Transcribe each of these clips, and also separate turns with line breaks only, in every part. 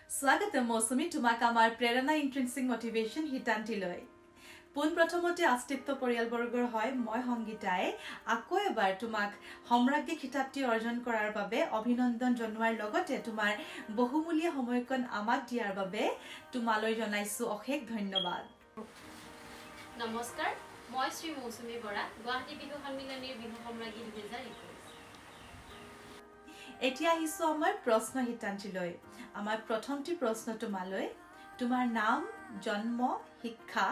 স্বাগতম মৌসুমী তোমাক আমাৰ প্ৰেৰণা ইন্ট্ৰিনসিক মোটিভেশন হিতান্তিলৈ পোন প্ৰথমতে অস্তিত্ব পৰিয়ালবৰ্গৰ হয় মই সংগীতাই আকৌ এবাৰ তোমাক সম্ৰাজ্ঞী খিতাপটি অৰ্জন কৰাৰ বাবে অভিনন্দন জনোৱাৰ লগতে তোমাৰ বহুমূলীয়া সময়কণ আমাক দিয়াৰ বাবে তোমালৈ জনাইছো অশেষ ধন্যবাদ।
নমস্কাৰ, মই শ্ৰী মৌসুমী বৰা, গুৱাহাটী বিহু সন্মিলনীৰ বিহু সম্ৰাজ্ঞী 2021।
এতিয়া আহিছো আমাৰ প্ৰশ্ন হিতান্তিলৈ। আমাৰ প্ৰথমটি প্ৰশ্ন তোমালৈ, তোমাৰ নাম, জন্ম, শিক্ষা,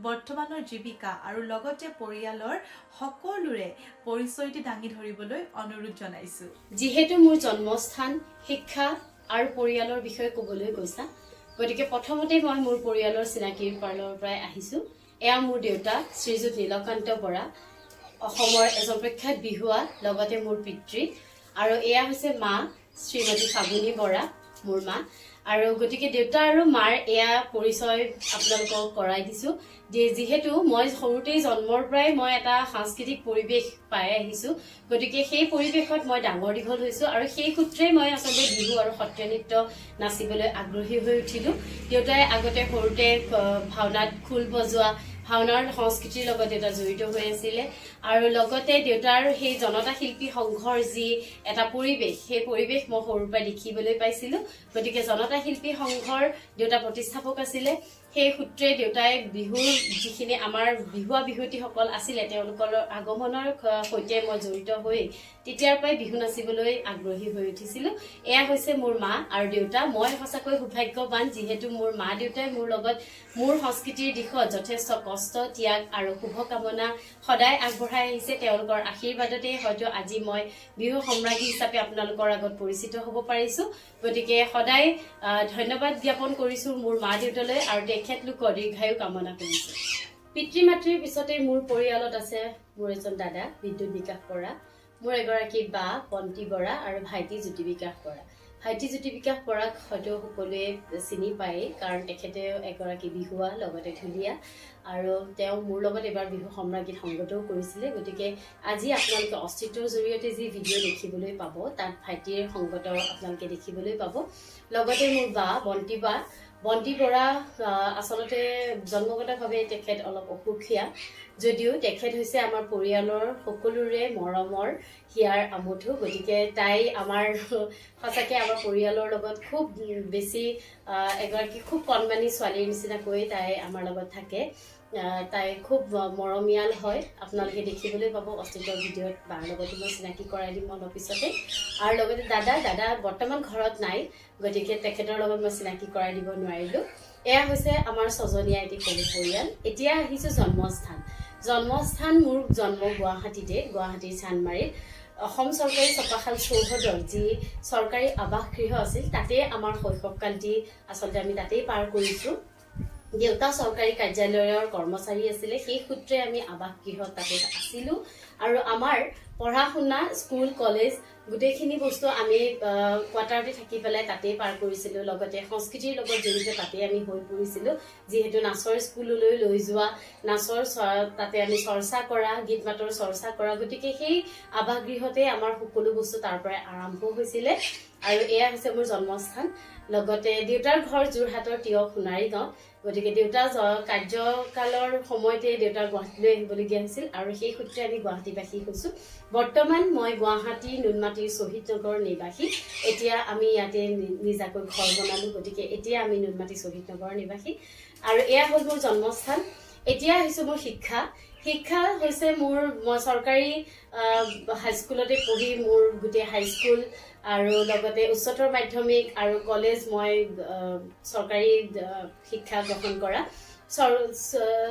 বৰ্তমানৰ জীৱিকা আৰু লগতে পৰিয়ালৰ সকলোৰে পৰিচয়টি দাঙি ধৰিবলৈ অনুৰোধ জনাইছো।
যিহেতু মোৰ জন্মস্থান, শিক্ষা আৰু পৰিয়ালৰ বিষয়ে ক'বলৈ কৈছা, গতিকে প্ৰথমতে মই মোৰ পৰিয়ালৰ চিনাকিৰ ফালৰ পৰাই আহিছো। এয়া মোৰ দেউতা শ্ৰীযুত নীলকান্ত বৰা, অসমৰ এজন প্ৰখ্যাত বিহুৱা, লগতে মোৰ পিতৃ, আৰু এয়া হৈছে মা শ্ৰীমতী ফাগুনী বৰা, মোৰ মা। আৰু গতিকে দেউতা আৰু মাৰ এয়া পৰিচয় আপোনালোকক কৰাই দিছো। যিহেতু মই সৰুতেই জন্মৰ পৰাই মই এটা সাংস্কৃতিক পৰিৱেশ পাই আহিছো, গতিকে সেই পৰিৱেশত মই ডাঙৰ দীঘল হৈছো আৰু সেই সূত্ৰে মই আচলতে বিহু আৰু সত্ৰীয়া নৃত্য নাচিবলৈ আগ্ৰহী হৈ উঠিলো। দেউতাই আগতে সৰুতে ভাওনাত খোল বজোৱা, ভাওনাৰ সংস্কৃতিৰ লগত দেউতা জড়িত হৈ আছিলে, আৰু লগতে দেউতাৰ সেই জনতা শিল্পী সংঘৰ যি এটা পৰিৱেশ, সেই পৰিৱেশ মই সৰুৰ পৰাই দেখিবলৈ পাইছিলো। গতিকে জনতা শিল্পী সংঘৰ দেউতা প্ৰতিষ্ঠাপক আছিলে। সেই সূত্ৰে দেউতাই বিহুৰ যিখিনি আমাৰ বিহুৱা বিহুৱতীসকল আছিলে তেওঁলোকৰ আগমনৰ সৈতে মই জড়িত হৈ তেতিয়াৰ পৰাই বিহু নাচিবলৈ আগ্ৰহী হৈ উঠিছিলো। এয়া হৈছে মোৰ মা আৰু দেউতা। মই সঁচাকৈ সৌভাগ্যৱান, যিহেতু মোৰ মা দেউতাই মোৰ লগত মোৰ সংস্কৃতিৰ দিশত যথেষ্ট কষ্ট, ত্যাগ আৰু শুভকামনা সদায় আগবঢ়াই আহিছে। তেওঁলোকৰ আশীৰ্বাদতে হয়তো আজি মই বিহু সম্ৰাজ্ঞী হিচাপে আপোনালোকৰ আগত পৰিচিত হ'ব পাৰিছো। গতিকে সদায় ধন্যবাদ জ্ঞাপন কৰিছো মোৰ মা দেউতালৈ আৰু তেখেতলোকৰ দীৰ্ঘায়ু কামনা কৰিছো। পিতৃ মাতৃৰ পিছতে মোৰ পৰিয়ালত আছে মোৰ এজন দাদা বিদ্যুৎ বিকাশ বৰা, মোৰ এগৰাকী বা বন্তি বৰা আৰু ভাইটি জ্যোতি বিকাশ বৰা। ভাইটি জ্যোতি বিকাশ বৰাক হয়তো সকলোৱে চিনি পায়েই, কাৰণ তেখেতেও এগৰাকী বিহুৱা, লগতে ঢুলীয়া, আৰু তেওঁ মোৰ লগত এবাৰ বিহু সম্ৰাজ্ঞীত সংগতও কৰিছিলে। গতিকে আজি আপোনালোকে অস্তিত্বৰ জৰিয়তে যি ভিডিঅ' দেখিবলৈ পাব, তাত ভাইটিৰ সংগত আপোনালোকে দেখিবলৈ পাব। লগতে মোৰ বা বন্তি বৰা আচলতে জন্মগতভাৱে তেখেত অলপ অসুখীয়া, যদিও তেখেত হৈছে আমাৰ পৰিয়ালৰ সকলোৰে মৰমৰ হিয়াৰ আমঠু। গতিকে তাই আমাৰ সঁচাকৈ আমাৰ পৰিয়ালৰ লগত খুব বেছি এগৰাকী খুব কণমানি ছোৱালীৰ নিচিনাকৈ তাই আমাৰ লগত থাকে। তাই খুব মৰমীয়াল হয়, আপোনালোকে দেখিবলৈ পাব অস্তিত্বৰ ভিডিঅ'ত। বাৰ লগতো মই চিনাকি কৰাই দিম অলপ পিছতে। আৰু লগতে দাদা বৰ্তমান ঘৰত নাই, গতিকে তেখেতৰ লগত মই চিনাকি কৰাই দিব নোৱাৰিলো। এয়া হৈছে আমাৰ ছজনীয়া এটি সৰু পৰিয়াল। এতিয়া আহিছো জন্মস্থান মোৰ জন্ম গুৱাহাটীতে, গুৱাহাটীৰ চান্দমাৰীত। অসম চৰকাৰী ছপাশাল চৌহদৰ যি চৰকাৰী আৱাস গৃহ আছিল, তাতে আমাৰ শৈশৱকালটি আচলতে আমি তাতেই পাৰ কৰিছো। দেউতা চৰকাৰী কাৰ্যালয়ৰ কৰ্মচাৰী আছিলে, সেই সূত্ৰে আমি আৱাস গৃহত তাতে আছিলো। আৰু আমাৰ পঢ়া শুনা, স্কুল, কলেজ গোটেইখিনি বস্তু আমি কোৱাৰ্টাৰতে থাকি পেলাই তাতেই পাৰ কৰিছিলো। লগতে সংস্কৃতিৰ লগত জড়িত তাতেই আমি হৈ পৰিছিলো, যিহেতু নাচৰ স্কুললৈ লৈ যোৱা, নাচৰ তাতে আমি চৰ্চা কৰা, গীত মাতৰ চৰ্চা কৰা। গতিকে সেই আৱাস গৃহতে আমাৰ সকলো বস্তু তাৰ পৰাই আৰম্ভ হৈছিলে। আৰু এয়া হৈছে মোৰ জন্মস্থান। লগতে দেউতাৰ ঘৰ যোৰহাটৰ তিয়ক সোণাৰী গাঁৱত। গতিকে দেউতা কাৰ্যকালৰ সময়তে দেউতাৰ গুৱাহাটীলৈ আহিবলগীয়া হৈছিল, আৰু সেই সূত্ৰে আমি গুৱাহাটীবাসী হৈছো। বৰ্তমান মই গুৱাহাটী নুনমাটিৰ শ্বহীদ নগৰ নিবাসী। এতিয়া আমি ইয়াতে নিজাকৈ ঘৰ বনালো, গতিকে এতিয়া আমি নুনমাটি শ্বহীদ নগৰৰ নিবাসী। আৰু এয়া হ'ল মোৰ জন্মস্থান। এতিয়া আহিছো মোৰ শিক্ষা হৈছে মই চৰকাৰী হাইস্কুলতে পঢ়ি মোৰ গোটেই হাইস্কুল আৰু লগতে উচ্চতৰ মাধ্যমিক আৰু কলেজ মই চৰকাৰী শিক্ষা গ্ৰহণ কৰা।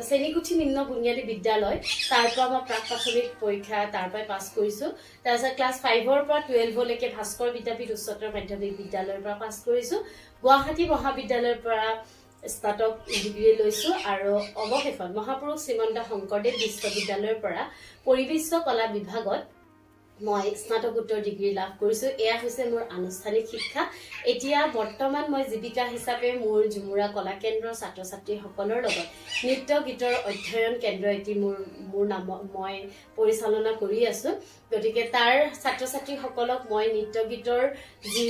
শ্ৰেণীকোঠী নিম্ন বুনিয়াদী বিদ্যালয়, তাৰ পৰা মই প্ৰাক প্ৰাথমিক পৰীক্ষা তাৰ পৰাই পাছ কৰিছো। তাৰপিছত ক্লাছ 5ৰ পৰা 12লৈকে ভাস্কৰ বিদ্যাপীঠ উচ্চতৰ মাধ্যমিক বিদ্যালয়ৰ পৰা পাছ কৰিছো। গুৱাহাটী মহাবিদ্যালয়ৰ পৰা স্নাতক ডিগ্ৰী লৈছো, আৰু অৱশেষত মহাপুৰুষ শ্ৰীমন্ত শংকৰদেৱ বিশ্ববিদ্যালয়ৰ পৰা পৰিবেশ কলা বিভাগত মই স্নাতকোত্তৰ ডিগ্ৰী লাভ কৰিছোঁ। এয়া হৈছে মোৰ আনুষ্ঠানিক শিক্ষা। এতিয়া বৰ্তমান মই জীৱিকা হিচাপে মোৰ ঝুমুৰা কলা কেন্দ্ৰৰ ছাত্ৰ ছাত্ৰীসকলৰ লগত নৃত্য গীতৰ অধ্যয়ন কেন্দ্ৰ এটি মোৰ নামত মই পৰিচালনা কৰি আছোঁ। গতিকে তাৰ ছাত্ৰ ছাত্ৰীসকলক মই নৃত্য গীতৰ যি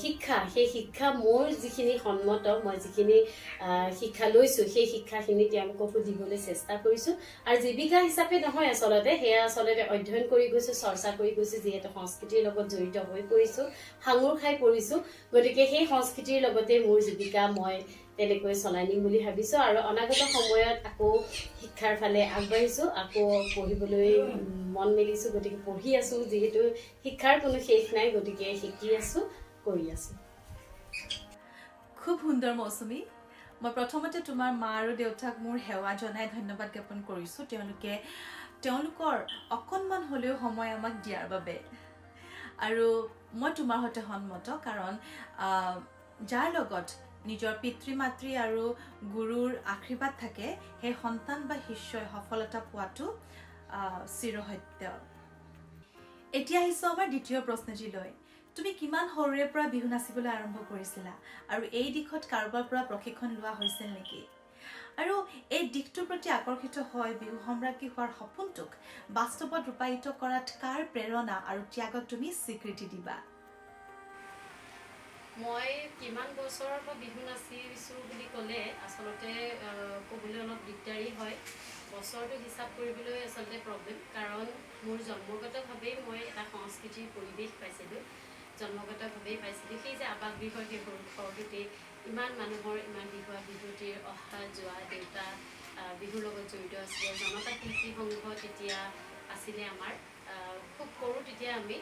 শিক্ষা, সেই শিক্ষা মোৰ যিখিনি সন্মত, মই যিখিনি শিক্ষা লৈছোঁ, সেই শিক্ষাখিনি তেওঁলোককো দিবলৈ চেষ্টা কৰিছোঁ। আৰু জীৱিকা হিচাপে নহয় আচলতে, সেয়া আচলতে অধ্যয়ন কৰি গৈছোঁ, চৰ্চা কৰি গৈছোঁ, যিহেতু সংস্কৃতিৰ লগত জড়িত হৈ পৰিছোঁ, সাঙুৰ খাই পৰিছোঁ। গতিকে সেই সংস্কৃতিৰ লগতে মোৰ জীৱিকা মই তেনেকৈ চলাই নিম বুলি ভাবিছোঁ। আৰু অনাগত সময়ত আকৌ শিক্ষাৰ ফালে আগবাঢ়িছোঁ, আকৌ পঢ়িবলৈ মন মেলিছোঁ। গতিকে পঢ়ি আছোঁ, যিহেতু শিক্ষাৰ কোনো শেষ নাই, গতিকে শিকি আছোঁ, কৰি আছোঁ।
খুব সুন্দৰ মৌচুমী। মই প্ৰথমতে তোমাৰ মা আৰু দেউতাক মোৰ সেৱা জনাই ধন্যবাদ জ্ঞাপন কৰিছোঁ, তেওঁলোকৰ অকণমান হ'লেও সময় আমাক দিয়াৰ বাবে। আৰু মই তোমাৰ সৈতে সন্মত, কাৰণ যাৰ লগত নিজৰ পিতৃ মাতৃ আৰু গুৰুৰ আশীৰ্বাদ থাকে, সেই সন্তান বা শিষ্যই সফলতা পোৱাটো চিৰসত্য। এতিয়া আহিছোঁ আমাৰ দ্বিতীয় প্ৰশ্নটিলৈ। তুমি কিমান সৰুৰে পৰা বিহু নাচিবলৈ আৰম্ভ কৰিছিলা, আৰু এই দিশত কাৰোবাৰ পৰা প্ৰশিক্ষণ লোৱা হৈছিল নেকি? আৰু এই দিশটোৰ প্ৰতি আকৰ্ষিত হৈ বিহু সম্ৰাজ্ঞী হোৱাৰ সপোনটোক বাস্তৱত ৰূপায়িত কৰাত কাৰ প্ৰেৰণা আৰু ত্যাগক তুমি স্বীকৃতি দিবা?
মই কিমান বছৰৰ পৰা বিহু নাচিছোঁ বুলি ক'লে আচলতে ক'বলৈ অলপ দিগদাৰী হয়। বছৰটো হিচাপ কৰিবলৈ আচলতে প্ৰব্লেম, কাৰণ মোৰ জন্মগতভাৱেই মই এটা সংস্কৃতিৰ পৰিৱেশ পাইছিলোঁ, জন্মগতভাৱেই পাইছিলোঁ। সেই যে আৱাস গৃহৰ সেই সৰু ঘৰটোতেই ইমান মানুহৰ ইমান বিহুৱতীৰ অহা যোৱা, দেউতা বিহুৰ লগত জড়িত আছিলে, জনতা শিল্পী সংঘ তেতিয়া আছিলে আমাৰ, খুব সৰু তেতিয়া আমি।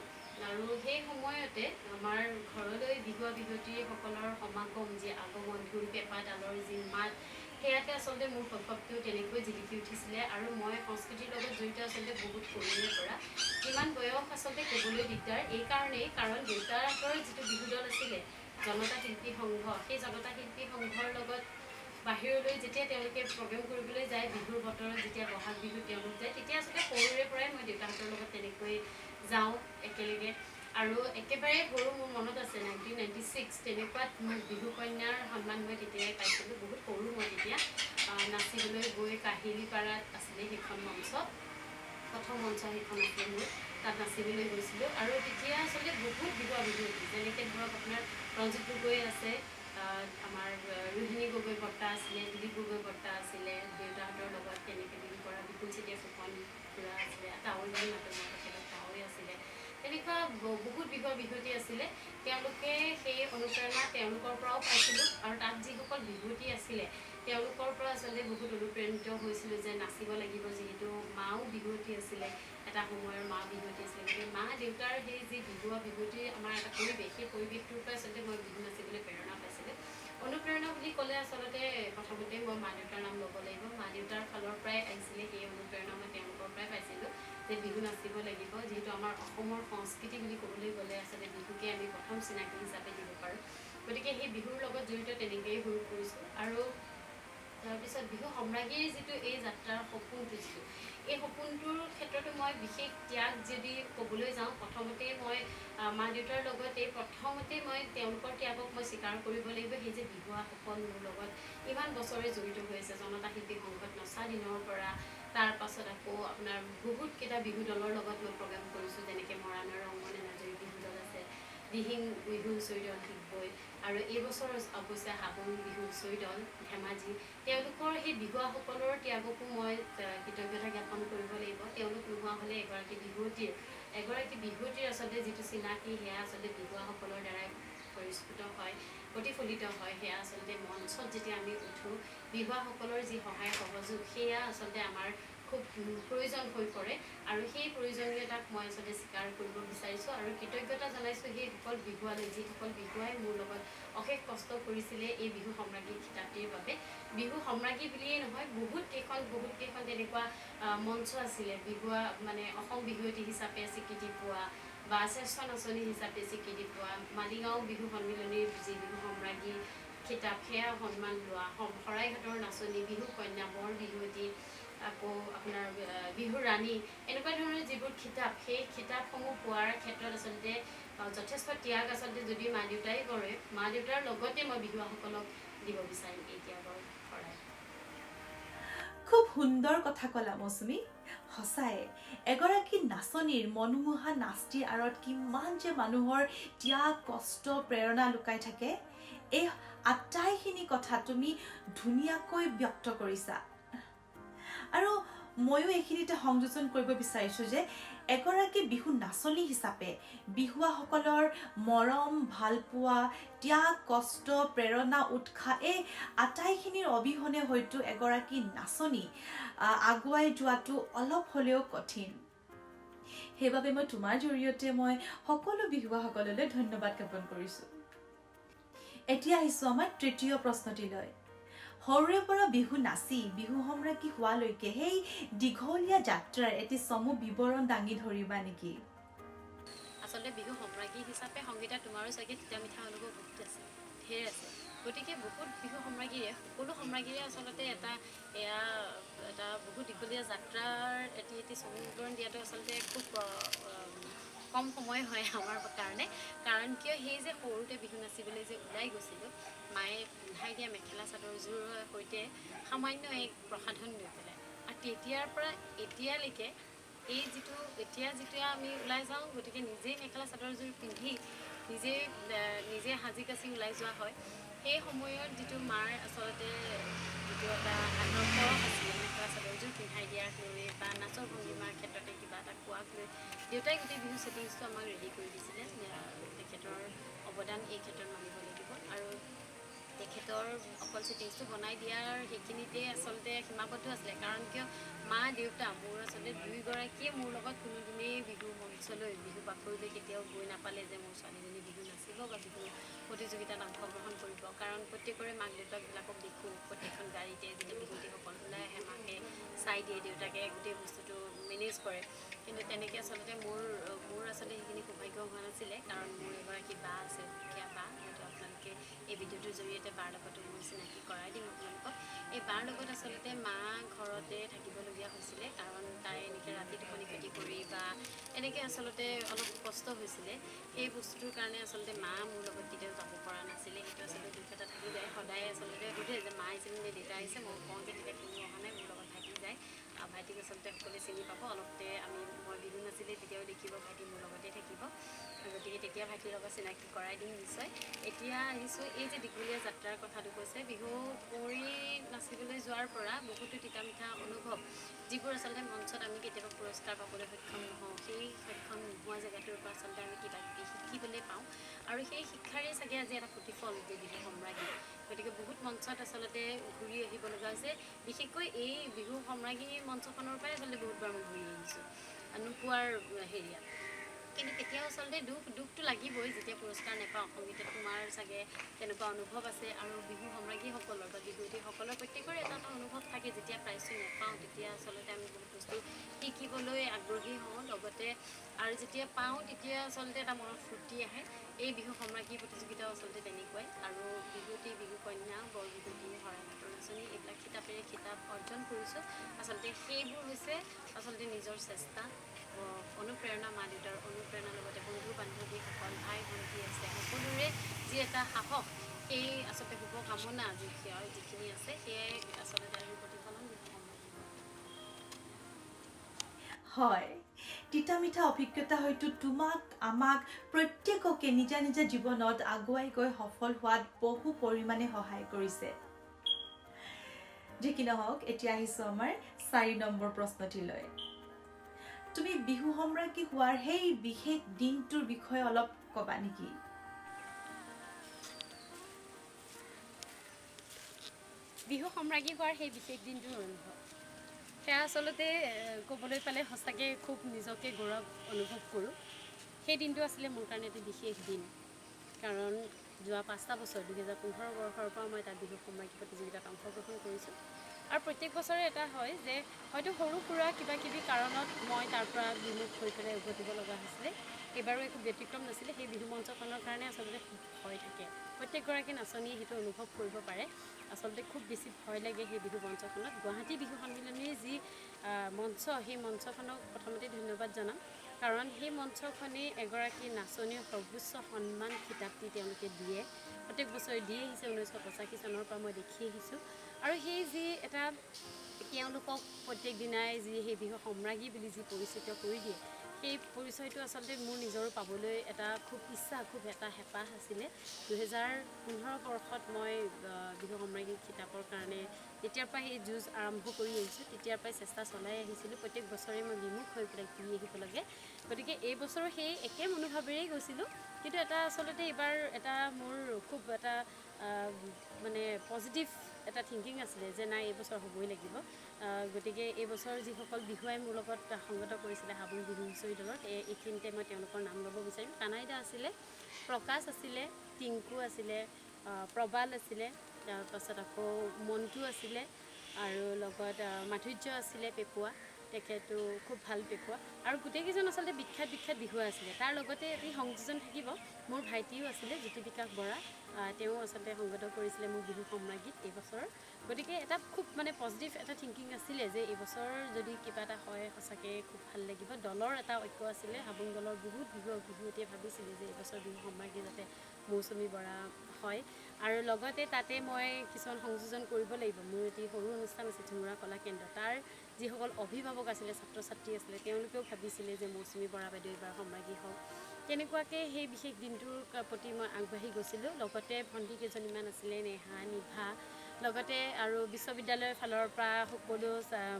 আৰু সেই সময়তে আমাৰ ঘৰলৈ বিহুৱতীসকলৰ সমাগম, যি আগমন, ঢোল পেঁপা তালৰ যি মাত, সেয়াতে আচলতে মোৰ শৈশৱটো তেনেকৈ জিলিকি উঠিছিলে। আৰু মই সংস্কৃতিৰ লগত জড়িত আচলতে বহুত সৰুৰে পৰা। কিমান বয়স আচলতে ক'বলৈ দিগদাৰ, এই কাৰণেই কাৰণ দেউতাহঁতৰ যিটো বিহু দল আছিলে জনতা শিল্পী সংঘ, সেই জনতা শিল্পী সংঘৰ লগত বাহিৰলৈ যেতিয়া তেওঁলোকে প্ৰগ্ৰেম কৰিবলৈ যায়, বিহুৰ বতৰত যেতিয়া বহাগ বিহু তেওঁলোক যায়, তেতিয়া আচলতে সৰুৰে পৰাই মই দেউতাহঁতৰ লগত তেনেকৈ যাওঁ একেলগে। আৰু একেবাৰে সৰু মোৰ মনত আছে 1996 তেনেকুৱাত মোক বিহু কন্যাৰ সন্মান মই তেতিয়াই পাইছিলোঁ। বহুত সৰু মই তেতিয়া নাচিবলৈ গৈ কাহিলীপাৰাত আছিলে সেইখন মঞ্চ, প্ৰথম মঞ্চ সেইখন আছিলে মোৰ, তাত নাচিবলৈ গৈছিলোঁ। আৰু তেতিয়া আচলতে বহুত বিহুৱতী, যেনেকৈ ধৰক আপোনাৰ ৰঞ্জিত গগৈ আছে, আমাৰ ৰোহিণী গগৈ বৰ্তা আছিলে, দিলীপ গগৈ বৰ্তা আছিলে, দেউতাহঁতৰ লগত তেনেকৈ বিহু কৰা, বিপুল চেতিয়া ফুকন খুৰা আছিলে, তাৱৈ বুলি মাতোঁ মই তেখেতক, তাৱৈ আছিলে, তেনেকুৱা বহুত বিহুৱতী আছিলে। তেওঁলোকে সেই অনুপ্ৰেৰণা তেওঁলোকৰ পৰাও পাইছিলোঁ। আৰু তাত যিসকল বিহুৱতী আছিলে তেওঁলোকৰ পৰা আচলতে বহুত অনুপ্ৰাণিত হৈছিলোঁ যে নাচিব লাগিব, যিহেতু মাও বিহুৱতী আছিলে, এটা সময়ৰ মা বিহুৱতী আছিলে। গতিকে মা দেউতাৰ সেই যি বিহুৱতীৰ আমাৰ এটা পৰিৱেশ, সেই পৰিৱেশটোৰ পৰা আচলতে মই বিহু নাচিবলৈ প্ৰেৰণা পাইছিলোঁ। অনুপ্ৰেৰণা বুলি ক'লে আচলতে প্ৰথমতে মই মা দেউতাৰ নাম ল'ব লাগিব। মা দেউতাৰ ফালৰ পৰাই আহিছিলে সেই অনুপ্ৰেৰণা, মই তেওঁলোকৰ পৰাই পাইছিলোঁ যে বিহু নাচিব লাগিব, যিহেতু আমাৰ অসমৰ সংস্কৃতি বুলি ক'বলৈ গ'লে আচলতে বিহুকে আমি প্ৰথম চিনাকি হিচাপে দিব পাৰোঁ। গতিকে সেই বিহুৰ লগত জড়িত তেনেকৈয়ে হৈ পৰিছোঁ। আৰু তাৰপিছত বিহু সম্ৰাজ্ঞীৰ যিটো এই যাত্ৰাৰ সপোনটো, এই সপোনটোৰ ক্ষেত্ৰতো মই বিশেষ ত্যাগ যদি ক'বলৈ যাওঁ, প্ৰথমতেই মই মা দেউতাৰ লগতে প্ৰথমতে মই তেওঁলোকৰ ত্যাগক মই স্বীকাৰ কৰিব লাগিব। সেই যে বিহুৱাসকল মোৰ লগত ইমান বছৰে জড়িত হৈ আছে, জনতা শিল্পী সংঘত নচা দিনৰ পৰা, তাৰ পাছত আকৌ আপোনাৰ বহুতকেইটা বিহু দলৰ লগত মই প্ৰগ্ৰেম কৰিছোঁ, যেনেকৈ মৰাণৰ ৰংমন এনাজৰী বিহু দল আছে, দিহিং বিহু হুঁচৰি দল ডিগবৈ, আৰু এইবছৰ অৱশ্যে হাবুং বিহু হুঁচৰি দল ধেমাজি। তেওঁলোকৰ সেই বিহুৱাসকলৰ ত্যাগকো মই কৃতজ্ঞতা জ্ঞাপন কৰিব লাগিব। তেওঁলোক নোহোৱা হ'লে এগৰাকী বিহুৱতীৰ আচলতে যিটো চিনাকি, সেয়া আচলতে বিহুৱাসকলৰ দ্বাৰাই পৰিস্ফুট হয়, প্ৰতিফলিত হয়। সেয়া আচলতে মঞ্চত যেতিয়া আমি উঠোঁ, বিহুৱাসকলৰ যি সহায় সহযোগ, সেয়া আচলতে আমাৰ খুব প্ৰয়োজন হৈ পৰে। আৰু সেই প্ৰয়োজনীয়তাক মই আচলতে স্বীকাৰ কৰিব বিচাৰিছোঁ আৰু কৃতজ্ঞতা জনাইছোঁ সেইসকল বিহুৱালৈ, যিসকল বিহুৱাই মোৰ লগত অশেষ কষ্ট কৰিছিলে এই বিহু সম্ৰাজ্ঞী খিতাপটিৰ বাবে। বিহু সম্ৰাজ্ঞী বুলিয়েই নহয়, বহুত কেইখন তেনেকুৱা মঞ্চ আছিলে বিহুৱা, মানে অসম বিহুৱতী হিচাপে স্বীকৃতি পোৱা বা শ্ৰেষ্ঠ নাচনী হিচাপে স্বীকৃতি পোৱা, মালিগাঁও বিহু সন্মিলনীৰ যি বিহু সম্ৰাজ্ঞী খিতাপ, সেয়া সন্মান লোৱা, শৰাইঘাটৰ নাচনী, বিহু কন্যা, বৰ বিহুৱতী, আকৌ আপোনাৰ বিহুৰ ৰাণী এনেকুৱা ধৰণৰ যিবোৰ কিতাপ সেই কিতাপসমূহ পোৱাৰ ক্ষেত্ৰত আচলতে যথেষ্ট ত্যাগ আচলতে যদি মা দেউতাই কৰে মা দেউতাৰ লগতে মই বিহুৱাসকলক দিব বিচাৰিম এই ত্যাগৰ শৰাই।
খুব সুন্দৰ কথা ক'লা মৌচুমী। সঁচাই এগৰাকী নাচনীৰ মনোমোহা নাচটিৰ আঁৰত কিমান যে মানুহৰ ত্যাগ কষ্ট প্ৰেৰণা লুকাই থাকে এই আটাইখিনি কথা তুমি ধুনীয়াকৈ ব্যক্ত কৰিছা। আৰু ময়ো এইখিনিতে সংযোজন কৰিব বিচাৰিছোঁ যে এগৰাকী বিহু নাচনী হিচাপে বিহুৱাসকলৰ মৰম ভালপোৱা ত্যাগ কষ্ট প্ৰেৰণা উৎসাহ এই আটাইখিনিৰ অবিহনে হয়তো এগৰাকী নাচনী আগুৱাই যোৱাটো অলপ হ'লেও কঠিন। সেইবাবে মই তোমাৰ জৰিয়তে মই সকলো বিহুৱাসকললৈ ধন্যবাদ জ্ঞাপন কৰিছোঁ। এতিয়া আহিছোঁ আমাৰ তৃতীয় প্ৰশ্নটিলৈ। সৰুৰে পৰা বিহু নাচি বিহু সম্ৰাজ্ঞী হোৱালৈকে সেই দীঘলীয়া যাত্ৰাৰ এটি চমু বিৱৰণ দাঙি ধৰিবা নেকি?
আচলতে বিহু সম্ৰাজ্ঞী হিচাপে সংগীতা তোমাৰো চাগে তিতা মিঠা অনুভৱ বহুত আছে, ঢেৰ আছে। গতিকে বহুত বিহু সম্ৰাজ্ঞীৰে সকলো সম্ৰাজ্ঞীৰে আচলতে এটা বহুত দীঘলীয়া যাত্ৰাৰ এটি চমু বিৱৰণ দিয়াটো আচলতে খুব কম সময় হয় আমাৰ কাৰণে। কাৰণ কিয় সেই যে সৰুতে বিহু নাচিবলৈ যে ওলাই গৈছিলোঁ মায়ে পিন্ধাই দিয়া মেখেলা চাদৰযোৰৰ সৈতে সামান্য এক প্ৰসাধন লৈ পেলাই আৰু তেতিয়াৰ পৰা এতিয়ালৈকে এই যেতিয়া আমি ওলাই যাওঁ গতিকে নিজেই মেখেলা চাদৰযোৰ পিন্ধি নিজে সাজি কাচি ওলাই যোৱা হয়। সেই সময়ত যিটো মাৰ আচলতে যিটো এটা আদৰ্শ আছিলে মেখেলা চাদৰযোৰ পিন্ধাই দিয়াক লৈ বা নাচৰ ভংগীমাৰ ক্ষেত্ৰতে কিবা এটা কোৱাক লৈ দেউতাই গোটেই বিহু ছেটিংছটো আমাক ৰেডি কৰি দিছিলে। তেখেতৰ অৱদান এই ক্ষেত্ৰত মানিব লাগিব আৰু তেখেতৰ অকল ছেটিংছটো বনাই দিয়াৰ সেইখিনিতে আচলতে সীমাবদ্ধ আছিলে। কাৰণ কিয় মা দেউতা মোৰ আচলতে দুয়োগৰাকীয়ে মোৰ লগত কোনোদিনেই বিহু মঞ্চলৈ বিহু বাখৰিলৈ কেতিয়াও গৈ নাপালে যে মোৰ ছোৱালীজনী বিহু নাচিব বা বিহু প্ৰতিযোগিতাত অংশগ্ৰহণ কৰিব। কাৰণ প্ৰত্যেকৰে মাক দেউতাকবিলাকক দেখোঁ প্ৰত্যেকখন গাড়ীতে যেতিয়া বিহুৱতীসকল ওলাই আহে মাকে চাই দিয়ে দেউতাকে গোটেই বস্তুটো মেনেজ কৰে। কিন্তু তেনেকৈ আচলতে মোৰ আচলতে সেইখিনি সৌভাগ্য হোৱা নাছিলে। কাৰণ মোৰ এগৰাকী বা আছে দুখীয়া বা হয়তো আপোনালোকে এই ভিডিঅ'টোৰ জৰিয়তে বাৰ লগতো মই চিনাকি কৰাই দিম আপোনালোকক। এই বাৰ লগত আচলতে মা ঘৰতে থাকিবলগীয়া হৈছিলে কাৰণ তাই এনেকৈ ৰাতি টোপনি ক্ষতি কৰি বা এনেকৈ আচলতে অলপ কষ্ট হৈছিলে। সেই বস্তুটোৰ কাৰণে আচলতে মা মোৰ লগত কেতিয়াও যাব পৰা নাছিলে। সেইটো আচলতে দুখ এটা থাকি যায়। সদায় আচলতে সোধে যে মা আহিছিল নে দেউতা আহিছে, মই কওঁ যে তেতিয়া কোনো অহা নাই, মোৰ লগত ভাইটি যায়। ভাইটিক আচলতে সকলোৱে চিনি পাব। অলপতে মই বিহু নাছিলে তেতিয়াও দেখিব ভাইটি মোৰ লগতে থাকিব। গতিকে তেতিয়া ভাইটিৰ লগত চিনাকি কৰাই দিম নিশ্চয়। এতিয়া আহিছোঁ এই যে দীঘলীয়া যাত্ৰাৰ কথাটো কৈছে বিহু কৰি নাচিবলৈ যোৱাৰ পৰা বহুতো তিতা মিঠা অনুভৱ যিবোৰ আচলতে মঞ্চত আমি কেতিয়াবা পুৰস্কাৰ পাবলৈ সক্ষম নহওঁ। সেই সক্ষম নোহোৱা জেগাটোৰ পৰা আচলতে আমি কিবা কিবি শিকিবলৈ পাওঁ আৰু সেই শিক্ষাৰে চাগে আজি এটা প্ৰতিফল যে বিহু সম্ৰাজ্ঞী। গতিকে বহুত মঞ্চত আচলতে ঘূৰি আহিব লগা হৈছে। বিশেষকৈ এই বিহু সম্ৰাজ্ঞী মঞ্চখনৰ পৰাই আচলতে বহুতবাৰ মই ঘূৰি আহিছোঁ নোপোৱাৰ হেৰিয়াত। কিন্তু কেতিয়াও আচলতে দুখটো লাগিবই যেতিয়া পুৰস্কাৰ নাপাওঁ। সংগীতত তোমাৰ চাগে তেনেকুৱা অনুভৱ আছে আৰু বিহু সম্ৰাজ্ঞীসকলৰ বা বিহুৱতীসকলৰ প্ৰত্যেকৰে এটা অনুভৱ থাকে যেতিয়া প্ৰাইজটো নাপাওঁ তেতিয়া আচলতে আমি বহুত বস্তু শিকিবলৈ আগ্ৰহী হওঁ লগতে আৰু যেতিয়া পাওঁ তেতিয়া আচলতে এটা মনত ফূৰ্তি আহে। এই বিহু সম্ৰাজ্ঞী প্ৰতিযোগিতাও আচলতে তেনেকুৱাই আৰু বিহুৱতী বিহু কন্যা বৰ বিহুৱতী শৰাইঘাটৰ নাচনী এইবিলাক খিতাপ অৰ্জন কৰিছোঁ। আচলতে সেইবোৰ হৈছে আচলতে নিজৰ চেষ্টা অনুপ্ৰেৰণা মা দেউতাৰ অনুপ্ৰেৰণাৰ লগতে বন্ধু বান্ধৱীসকল ভাই ভণ্টী আছে সকলোৰে যি এটা সাহস সেই আচলতে শুভকামনা যিখিনি আছে সেয়াই আচলতে আমি প্ৰতিফলন
হয়, তিতা মিঠা অভিজ্ঞতা হয়তো তোমাক আমাক প্ৰত্যেককে নিজা নিজা জীৱনত আগুৱাই গৈ সফল হোৱাত বহু পৰিমাণে সহায় কৰিছে। যি কি নহওক এতিয়া আহিছোঁ আমাৰ 4 নম্বৰ প্ৰশ্নটিলৈ। তুমি বিহু সম্ৰাজ্ঞী হোৱাৰ সেই বিশেষ দিনটোৰ বিষয়ে অলপ ক'বা নেকি?
বিহু সম্ৰাজ্ঞী হোৱাৰ সেই বিশেষ দিনটোৰ অনুভৱ সেয়া আচলতে ক'বলৈ পালে সঁচাকৈ খুব নিজকে গৌৰৱ অনুভৱ কৰোঁ। সেই দিনটো আছিলে মোৰ কাৰণে এটি বিশেষ দিন কাৰণ যোৱা 5টা বছৰ 2015 বৰ্ষৰ পৰা মই তাত বিহু সম্ৰাজ্ঞী প্ৰতিযোগিতাত অংশগ্ৰহণ কৰিছোঁ আৰু প্ৰত্যেক বছৰে এটা হয় যে হয়তো সৰু সুৰা কিবা কিবি কাৰণত মই তাৰ পৰা বিমুখ হৈ পেলাই উভতিব লগা হৈছিলে। এইবাৰো একো ব্যতিক্ৰম নাছিলে। সেই বিহু মঞ্চখনৰ কাৰণে আচলতে ভয় থাকে প্ৰত্যেকগৰাকী নাচনীয়ে সেইটো অনুভৱ কৰিব পাৰে আচলতে খুব বেছি ভয় লাগে সেই বিহু মঞ্চখনত গুৱাহাটী বিহু সন্মিলনীৰ যি মঞ্চ সেই মঞ্চখনক প্ৰথমতে ধন্যবাদ জনাম কাৰণ সেই মঞ্চখনে এগৰাকী নাচনীৰ সৰ্বোচ্চ সন্মান খিতাপটি তেওঁলোকে দিয়ে প্ৰত্যেক বছৰে দি আহিছে 1985 চনৰ পৰা মই দেখি আহিছোঁ আৰু সেই যি এটা তেওঁলোকক প্ৰত্যেক দিনাই যি সেই বিহু সম্ৰাজ্ঞী বুলি যি পৰিচিত কৰি দিয়ে সেই পৰিচয়টো আচলতে মোৰ নিজৰো পাবলৈ এটা খুব ইচ্ছা খুব এটা হেঁপাহ আছিলে 2015 বৰ্ষত মই বিহু সম্ৰাজ্ঞী খিতাপৰ কাৰণে তেতিয়াৰ পৰা সেই যুঁজ আৰম্ভ কৰি আহিছোঁ তেতিয়াৰ পৰাই চেষ্টা চলাই আহিছিলোঁ প্ৰত্যেক বছৰে মই বিমুখ হৈ পেলাই ঘূৰি আহিব লাগে গতিকে এই বছৰো সেই একে মনোভাৱেৰেই গৈছিলোঁ কিন্তু এটা আচলতে এইবাৰ এটা মোৰ খুব এটা মানে পজিটিভ এটা থিংকিং আছিলে যে নাই এই বছৰ হ'বই লাগিব গতিকে এই বছৰ যিসকল বিহুৱাই মোৰ লগত সংগত কৰিছিলে হাবুং বিহু হুঁচৰি দলত এইখিনিতে মই তেওঁলোকৰ নাম ল'ব বিচাৰিম কানাইদা আছিলে প্ৰকাশ আছিলে টিংকু আছিলে প্ৰবাল আছিলে তাৰপাছত আকৌ মন্টু আছিলে আৰু লগত মাধুৰ্য আছিলে পেপুৱা তেখেতো খুব ভাল পেপুৱা আৰু গোটেইকেইজন আচলতে বিখ্যাত বিহুৱা আছিলে তাৰ লগতে এটি সংযোজন থাকিব মোৰ ভাইটিও আছিলে জ্যোতি বিকাশ বৰা তেওঁ আচলতে সংগত কৰিছিলে মোৰ বিহু সম্ৰাজ্ঞীত এই বছৰ গতিকে এটা খুব মানে পজিটিভ এটা থিংকিং আছিলে যে এই বছৰ যদি কিবা এটা হয় সঁচাকৈ খুব ভাল লাগিব দলৰ এটা ঐক্য আছিলে হাবুং দলৰ বহুত বিহুৱতীয়ে ভাবিছিলে যে এই বছৰ বিহু সম্ৰাজ্ঞী যাতে মৌচুমী বৰা হয় আৰু লগতে তাতে মই কিছুমান সংযোজন কৰিব লাগিব মোৰ এটি সৰু অনুষ্ঠান আছে ঝুমুৰা কলা কেন্দ্ৰ তাৰ যিসকল অভিভাৱক আছিলে ছাত্ৰ ছাত্ৰী আছিলে তেওঁলোকেও ভাবিছিলে যে মৌচুমী বৰা বাইদেউ এইবাৰ সম্ৰাজ্ঞী হওক তেনেকুৱাকৈ সেই বিশেষ দিনটোৰ প্ৰতি মই আগবাঢ়ি গৈছিলোঁ লগতে ভণ্টি কেইজনীমান আছিলে নেহা নিভা লগতে আৰু বিশ্ববিদ্যালয়ৰ ফালৰ পৰা সকলো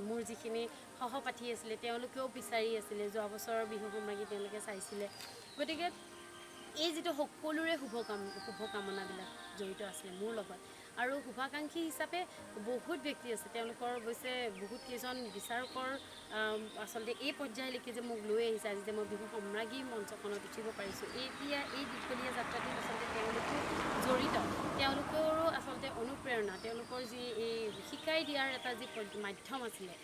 মোৰ যিখিনি সহপাঠী আছিলে তেওঁলোকেও বিচাৰি আছিলে যোৱা বছৰৰ বিহু সম্ৰাজ্ঞী তেওঁলোকে চাইছিলে গতিকে এই যিটো সকলোৰে শুভকামনাবিলাক জড়িত আছিলে মোৰ লগত আৰু শুভাকাংক্ষী হিচাপে বহুত ব্যক্তি আছে তেওঁলোকৰ অৱশ্যে বহুতকেইজন বিচাৰকৰ আচলতে এই পৰ্যায়লৈকে যে মোক লৈ আহিছে আজি যে মই বিহু সম্ৰাজ্ঞী মঞ্চখনত উঠিব পাৰিছোঁ এতিয়া এই দীঘলীয়া যাত্ৰাটোত আচলতে তেওঁলোকো জড়িত তেওঁলোকৰো আচলতে অনুপ্ৰেৰণা তেওঁলোকৰ যি এই শিকাই দিয়াৰ এটা যি মাধ্যম আছিলে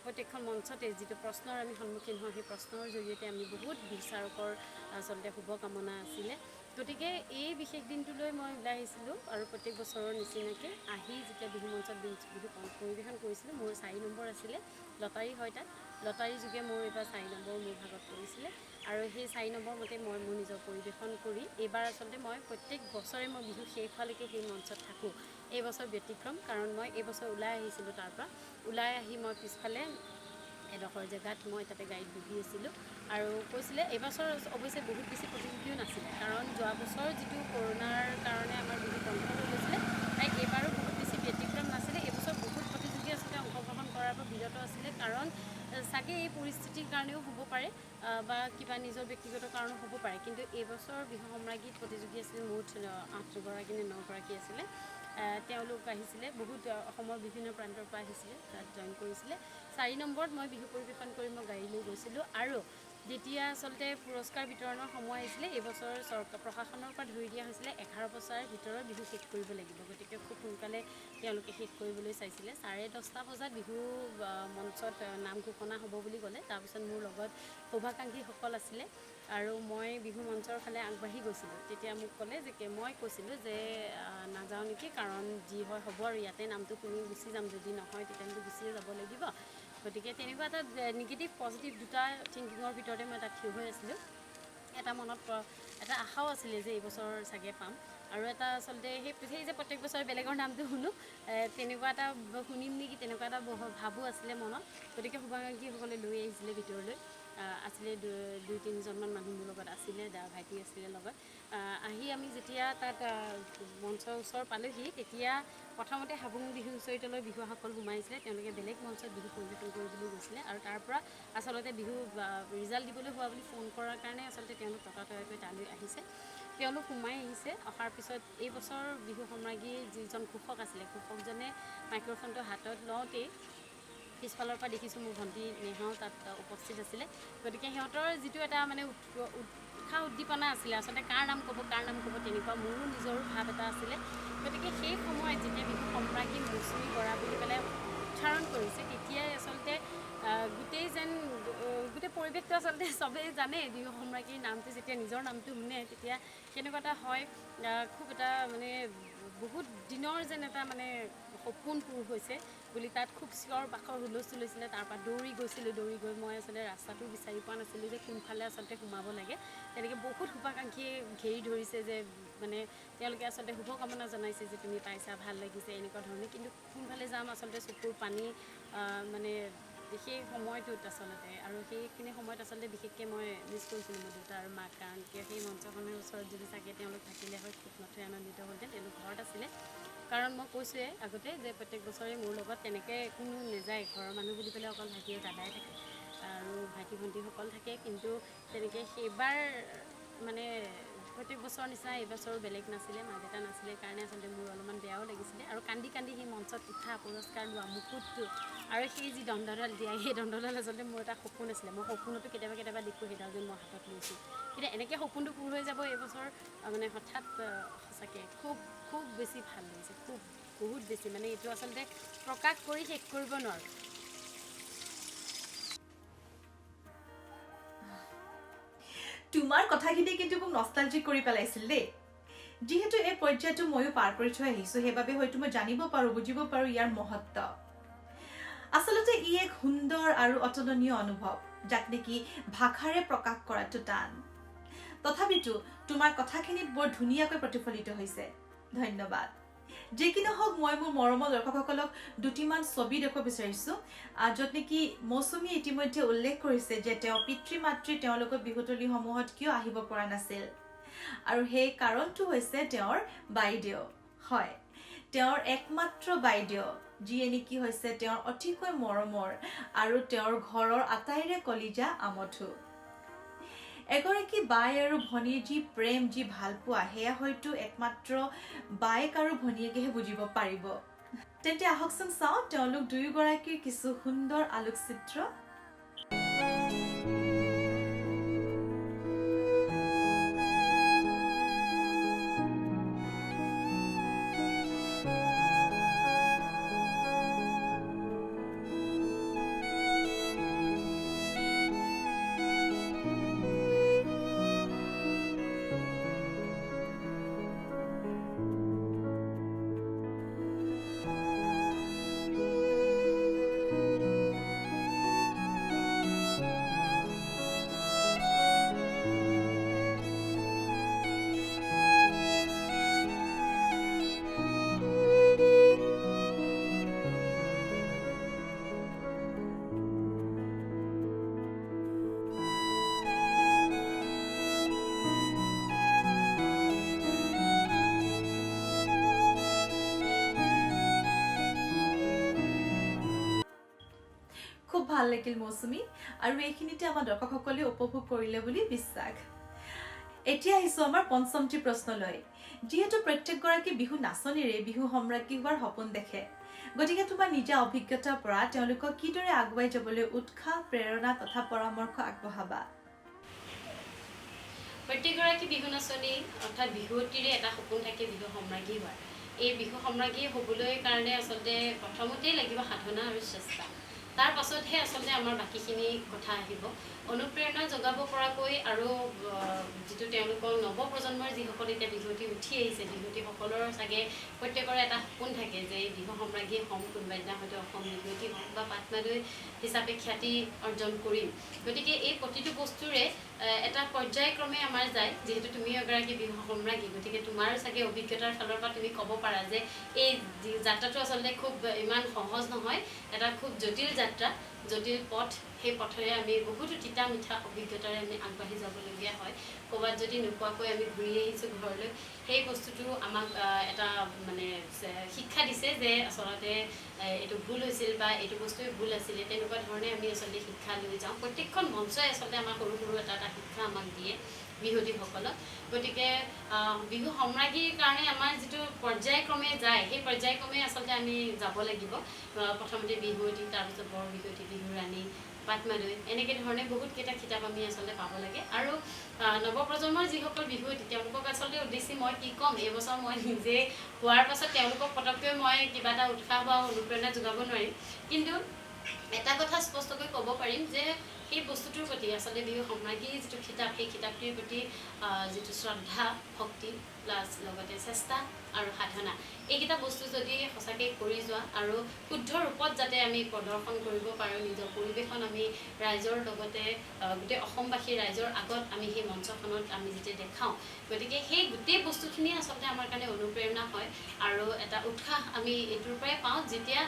প্ৰত্যেকখন মঞ্চতে যিটো প্ৰশ্নৰ আমি সন্মুখীন হওঁ সেই প্ৰশ্নৰ জৰিয়তে আমি বহুত বিচাৰকৰ আচলতে শুভকামনা আছিলে গতিকে এই বিশেষ দিনটোলৈ মই ওলাই আহিছিলোঁ আৰু প্ৰত্যেক বছৰৰ নিচিনাকৈ আহি যেতিয়া বিহু মঞ্চত বিহু পৰিৱেশন কৰিছিলোঁ মোৰ 4 নম্বৰ আছিলে লটাৰী হয় তাত লটাৰী যোগে মোৰ এইবাৰ 4 নম্বৰ মোৰ ভাগত পৰিছিলে আৰু সেই 4 নম্বৰ মতে মই মোৰ নিজৰ পৰিৱেশন কৰি এইবাৰ আচলতে মই প্ৰত্যেক বছৰে মই বিহু শেষ হোৱালৈকে সেই মঞ্চত থাকোঁ এই বছৰ ব্যতিক্ৰম কাৰণ মই এই বছৰ ওলাই আহিছিলোঁ তাৰ পৰা ওলাই আহি মই পিছফালে এডোখৰ জেগাত মই তাতে গাড়ীত বহি আছিলোঁ আৰু কৈছিলে এইবছৰ অৱশ্যে বহুত বেছি প্ৰতিযোগীও নাছিলে কাৰণ যোৱা বছৰ যিটো কৰোণাৰ কাৰণে আমাৰ বিহু বন্ধ হৈ গৈছিলে তাই এইবাৰো বহুত বেছি ব্যতিক্ৰম নাছিলে এইবছৰ বহুত প্ৰতিযোগী আচলতে অংশগ্ৰহণ কৰাৰ পৰা বিৰত আছিলে কাৰণ চাগে এই পৰিস্থিতিৰ কাৰণেও হ'ব পাৰে বা কিবা নিজৰ ব্যক্তিগত কাৰণেও হ'ব পাৰে কিন্তু এইবছৰ বিহু সম্ৰাজ্ঞীত প্ৰতিযোগী আছিলে মুঠ 8গৰাকী নে 9গৰাকী আছিলে তেওঁলোক আহিছিলে বহুত অসমৰ বিভিন্ন প্ৰান্তৰ পৰা আহিছিলে তাত জইন কৰিছিলে 4 নম্বৰত মই বিহু পৰিৱেশন কৰি মই গাড়ী লৈ গৈছিলোঁ আৰু যেতিয়া আচলতে পুৰস্কাৰ বিতৰণৰ সময় আহিছিলে এইবছৰ চৰকাৰ প্ৰশাসনৰ পৰা ধৰি দিয়া হৈছিলে 11 বছৰৰ ভিতৰত বিহু শেষ কৰিব লাগিব গতিকে খুব সোনকালে তেওঁলোকে শেষ কৰিবলৈ চাইছিলে 10:30 বজাত বিহু মঞ্চত নাম ঘোষণা হ'ব বুলি ক'লে তাৰপিছত মোৰ লগত শুভাকাংক্ষীসকল আছিলে আৰু মই বিহু মঞ্চৰ ফালে আগবাঢ়ি গৈছিলোঁ তেতিয়া মোক ক'লে যে মই কৈছিলোঁ যে নাযাওঁ নেকি কাৰণ যি হয় হ'ব আৰু ইয়াতে নামটো শুনি গুচি যাম যদি নহয় তেতিয়াহ'লে গুচিয়ে যাব লাগিব গতিকে তেনেকুৱা এটা নিগেটিভ পজিটিভ দুটা থিংকিঙৰ ভিতৰতে মই তাত থিয় হৈ আছিলোঁ এটা মনত এটা আশাও আছিলে যে এইবছৰ চাগে পাম আৰু এটা আচলতে সেই যে প্ৰত্যেক বছৰ বেলেগৰ নামটো শুনো তেনেকুৱা এটা শুনিম নেকি তেনেকুৱা এটা ভাবো আছিলে মনত গতিকে শুভাকাংক্ষীসকলে লৈ আহিছিলে ভিতৰলৈ আছিলে 2-3জনমান মানুহ মোৰ লগত আছিলে ভাইটি আছিলে লগত আহি আমি যেতিয়া তাত মঞ্চৰ ওচৰ পালোহি তেতিয়া প্ৰথমতে হাবুং বিহু হুঁচৰি দলৰ বিহুৱাসকল সোমাইছিলে তেওঁলোকে বেলেগ মঞ্চত বিহু পৰিৱেশন কৰিবলৈ গৈছিলে আৰু তাৰ পৰা আচলতে বিহু ৰিজাল্ট দিবলৈ হোৱা বুলি ফোন কৰাৰ কাৰণে আচলতে তেওঁলোক ততাতৈয়াকৈ তালৈ আহিছে তেওঁলোক সোমাই আহিছে অহাৰ পিছত এই বছৰ বিহু সম্ৰাজ্ঞীৰ যিজন ঘোষক আছিলে ঘোষকজনে মাইক্ৰফোনটো হাতত লওঁতেই পিছফালৰ পৰা দেখিছোঁ মোৰ ভণ্টি নেহাও তাত উপস্থিত আছিলে গতিকে সিহঁতৰ যিটো এটা মানে উৎসাহ উদ্দীপনা আছিলে আচলতে কাৰ নাম ক'ব তেনেকুৱা মোৰো নিজৰো ভাৱ এটা আছিলে গতিকে সেই সময়ত যেতিয়া বিহু সম্ৰাজ্ঞী মৌচুমী বৰা বুলি পেলাই উচ্চাৰণ কৰিছে তেতিয়াই আচলতে গোটেই যেন গোটেই পৰিৱেশটো আচলতে চবেই জানে বিহু সম্ৰাজ্ঞীৰ নামটো যেতিয়া নিজৰ নামটো শুনে তেতিয়া কেনেকুৱা এটা হয় খুব এটা মানে বহুত দিনৰ যেন এটা মানে সপোন পূৰ হৈছে বুলি তাত খুব চিঞৰ বাখৰ হুলস্থুল হৈছিলে তাৰপৰা দৌৰি গৈ মই আচলতে ৰাস্তাটো বিচাৰি পোৱা নাছিলোঁ যে কোনফালে আচলতে সোমাব লাগে তেনেকৈ বহুত শুভাকাংক্ষীয়ে ঘেৰি ধৰিছে যে মানে তেওঁলোকে আচলতে শুভকামনা জনাইছে যে তুমি পাইছা ভাল লাগিছে এনেকুৱা ধৰণে কিন্তু কোনফালে যাম আচলতে চকুৰ পানী মানে সেই সময়টোত আচলতে আৰু সেইখিনি সময়ত আচলতে বিশেষকৈ মই মিছ কৰিছিলোঁ মোৰ দেউতা আৰু মাক কাৰণ কিয় সেই মঞ্চখনৰ ওচৰত যদি চাগে তেওঁলোক থাকিলে হয় খুব নথৈ আনন্দিত হ'লহেঁতেন তেওঁলোক ঘৰত আছিলে কাৰণ মই কৈছোঁৱে আগতে যে প্ৰত্যেক বছৰে মোৰ লগত তেনেকৈ কোনো নাযায় ঘৰৰ মানুহ বুলি ক'লে অকল ভাইটি দাদাই থাকে আৰু ভাইটি ভণ্টিসকল থাকে কিন্তু তেনেকৈ সেইবাৰ মানে প্ৰত্যেক বছৰৰ নিচিনা এইবছৰো বেলেগ নাছিলে মা দেউতা নাছিলে কাৰণে আচলতে মোৰ অলপমান বেয়াও লাগিছিলে আৰু কান্দি সেই মঞ্চত উঠা পুৰস্কাৰ লোৱা মুকুটটো আৰু সেই যি দণ্ডডাল দিয়া সেই দণ্ডডাল আচলতে মোৰ এটা সপোন আছিলে মই সপোনতো কেতিয়াবা দেখোঁ সেইডাল যেন মই হাতত লৈছোঁ কিন্তু এনেকৈ সপোনটো পূৰ হৈ যাব এইবছৰ মানে হঠাৎ সঁচাকৈ খুব বেছি ভাল লাগিছে বহুত বেছি মানে এইটো আচলতে প্ৰকাশ কৰি শেষ কৰিব নোৱাৰোঁ
তোমাৰ কথাখিনি কিন্তু মোক নষ্টালজিক কৰি পেলাইছিল দেই যিহেতু এই পৰ্যায়টো ময়ো পাৰ কৰি থৈ আহিছোঁ সেইবাবে হয়তো মই জানিব পাৰোঁ বুজিব পাৰোঁ ইয়াৰ মহত্ব আচলতে ই এক সুন্দৰ আৰু অতুলনীয় অনুভৱ যাক নেকি ভাষাৰে প্ৰকাশ কৰাটো টান তথাপিতো তোমাৰ কথাখিনিত বৰ ধুনীয়াকৈ প্ৰতিফলিত হৈছে ধন্যবাদ যে কি নহওক মই মোৰ মৰমৰ দৰ্শকসকলক দুটিমান ছবি দেখুৱাব বিচাৰিছোঁ য'ত নেকি মৌচুমী ইতিমধ্যে উল্লেখ কৰিছে যে তেওঁ পিতৃ মাতৃ তেওঁলোকৰ বিহুতলীসমূহত কিয় আহিব পৰা নাছিল আৰু সেই কাৰণটো হৈছে তেওঁৰ বাইদেউ হয় তেওঁৰ একমাত্ৰ বাইদেউ যিয়ে নেকি হৈছে তেওঁৰ অতিকৈ মৰমৰ আৰু তেওঁৰ ঘৰৰ আটাইৰে কলিজা আমঠু এগৰাকী বাই আৰু ভনীৰ যি প্ৰেম যি ভালপোৱা সেয়া হয়তো একমাত্ৰ বাইক আৰু ভনীয়েকেহে বুজিব পাৰিব তেন্তে আহকচোন চাওঁ তেওঁলোক দুয়োগৰাকীৰ কিছু সুন্দৰ আলোকচিত্ৰ খুব ভাল লাগিল মৌচুমী আৰু এইখিনিতে আমাৰ দৰ্শকসকলে উপভোগ কৰিলে বুলি বিশ্বাস এতিয়া আহিছোঁ আমাৰ পঞ্চমটি প্ৰশ্নলৈ যিহেতু প্ৰত্যেকগৰাকী বিহু নাচনীৰে বিহু সম্ৰাজ্ঞী হোৱাৰ সপোন দেখে গতিকে তোমাৰ নিজা অভিজ্ঞতাৰ পৰা তেওঁলোকক কিদৰে আগুৱাই যাবলৈ উৎসাহ প্ৰেৰণা তথা পৰামৰ্শ আগবঢ়াবা
প্ৰত্যেকগৰাকী বিহু নাচনী অৰ্থাৎ বিহুৱতীৰে এটা সপোন থাকে বিহু সম্ৰাজ্ঞী হোৱাৰ এই বিহু সম্ৰাজ্ঞী হ'বলৈ কাৰণে আচলতে প্ৰথমতেই লাগিব সাধনা আৰু চেষ্টা তাৰ পাছতহে আচলতে আমাৰ বাকীখিনি কথা আহিব অনুপ্ৰেৰণা যোগাব পৰাকৈ আৰু যিটো তেওঁলোকৰ নৱপ্ৰজন্মৰ যিসকল এতিয়া বিহুৱতী উঠি আহিছে বিহুৱতীসকলৰ চাগে প্ৰত্যেকৰে এটা সপোন থাকে যে বিহু সম্ৰাজ্ঞী হ'ম কোনোবা দিনা হয়তো অসম বিহুৱতী হ'ম বা পাটমাদৈ হিচাপে খ্যাতি অৰ্জন কৰিম গতিকে এই প্ৰতিটো বস্তুৰে এটা পৰ্যায়ক্ৰমে আমাৰ যায় যিহেতু তুমি এগৰাকী বিহু সম্ৰাজ্ঞী গতিকে তোমাৰ চাগে অভিজ্ঞতাৰ ফালৰ পৰা তুমি ক'ব পাৰা যে এই যাত্ৰাটো আচলতে খুব ইমান সহজ নহয় এটা খুব জটিল যাত্ৰা জটিল পথ সেই পথেৰে আমি বহুতো তিতা মিঠা অভিজ্ঞতাৰে আমি আগবাঢ়ি যাবলগীয়া হয় ক'ৰবাত যদি নোপোৱাকৈ আমি ঘূৰি আহিছোঁ ঘৰলৈ সেই বস্তুটো আমাক এটা মানে শিক্ষা দিছে যে আচলতে এইটো ভুল হৈছিল বা এইটো বস্তুৱে ভুল আছিলে তেনেকুৱা ধৰণে আমি আচলতে শিক্ষা লৈ যাওঁ প্ৰত্যেকখন মঞ্চই আচলতে আমাৰ সৰু এটা শিক্ষা আমাক দিয়ে বিহুৱতীসকলক গতিকে বিহু সম্ৰাজ্ঞীৰ কাৰণে আমাৰ যিটো পৰ্যায়ক্ৰমে যায় সেই পৰ্যায়ক্ৰমে আচলতে আমি যাব লাগিব প্ৰথমতে বিহুৱতী তাৰপিছত বৰ বিহুৱতী বিহুৰাণী পাটমাদৈ এনেকৈ ধৰণে বহুতকেইটা খিতাপ আমি আচলতে পাব লাগে আৰু নৱপ্ৰজন্মৰ যিসকল বিহুৱতী তেওঁলোকক আচলতে উদ্দেশ্যি মই কি ক'ম এইবছৰ মই নিজে হোৱাৰ পাছত তেওঁলোকক পটককৈ মই কিবা এটা উৎসাহ বা অনুপ্ৰেৰণা যোগাব নোৱাৰিম কিন্তু এটা কথা স্পষ্টকৈ ক'ব পাৰিম যে সেই বস্তুটোৰ প্ৰতি আচলতে বিহু সম্ৰাজ্ঞীৰ যিটো খিতাপ সেই খিতাপটিৰ প্ৰতি যিটো শ্ৰদ্ধা ভক্তি প্লাছ লগতে চেষ্টা আৰু সাধনা এইকেইটা বস্তু যদি সঁচাকৈ কৰি যোৱা আৰু শুদ্ধ ৰূপত যাতে আমি প্ৰদৰ্শন কৰিব পাৰোঁ নিজৰ পৰিৱেশন আমি ৰাইজৰ লগতে গোটেই অসমবাসী ৰাইজৰ আগত আমি সেই মঞ্চখনত আমি যেতিয়া দেখাওঁ গতিকে সেই গোটেই বস্তুখিনিয়ে আচলতে আমাৰ কাৰণে অনুপ্ৰেৰণা হয় আৰু এটা উৎসাহ আমি এইটোৰ পৰাই পাওঁ যেতিয়া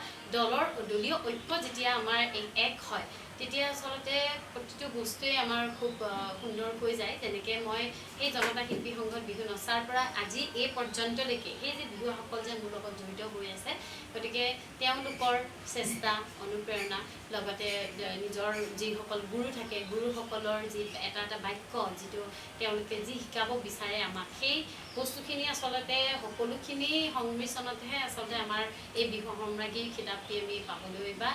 দলীয় ঐক্য যেতিয়া আমাৰ এক হয় তেতিয়া আচলতে প্ৰতিটো বস্তুৱে আমাৰ খুব সুন্দৰকৈ যায় যেনেকৈ মই সেই জনতা শিল্পী সংঘত বিহু নচাৰ পৰা আজি এই পৰ্যন্তলৈকে সেই যে বিহুসকল যে মোৰ লগত জড়িত হৈ আছে গতিকে তেওঁলোকৰ চেষ্টা অনুপ্ৰেৰণা লগতে নিজৰ যিসকল গুৰু থাকে গুৰুসকলৰ যি এটা এটা বাক্য যিটো তেওঁলোকে যি শিকাব বিচাৰে আমাক সেই বস্তুখিনি আচলতে সকলোখিনি সংমিশ্ৰণতহে আচলতে আমাৰ এই বিহু সম্ৰাজ্ঞীৰ খিতাপটি আমি পাবলৈ বা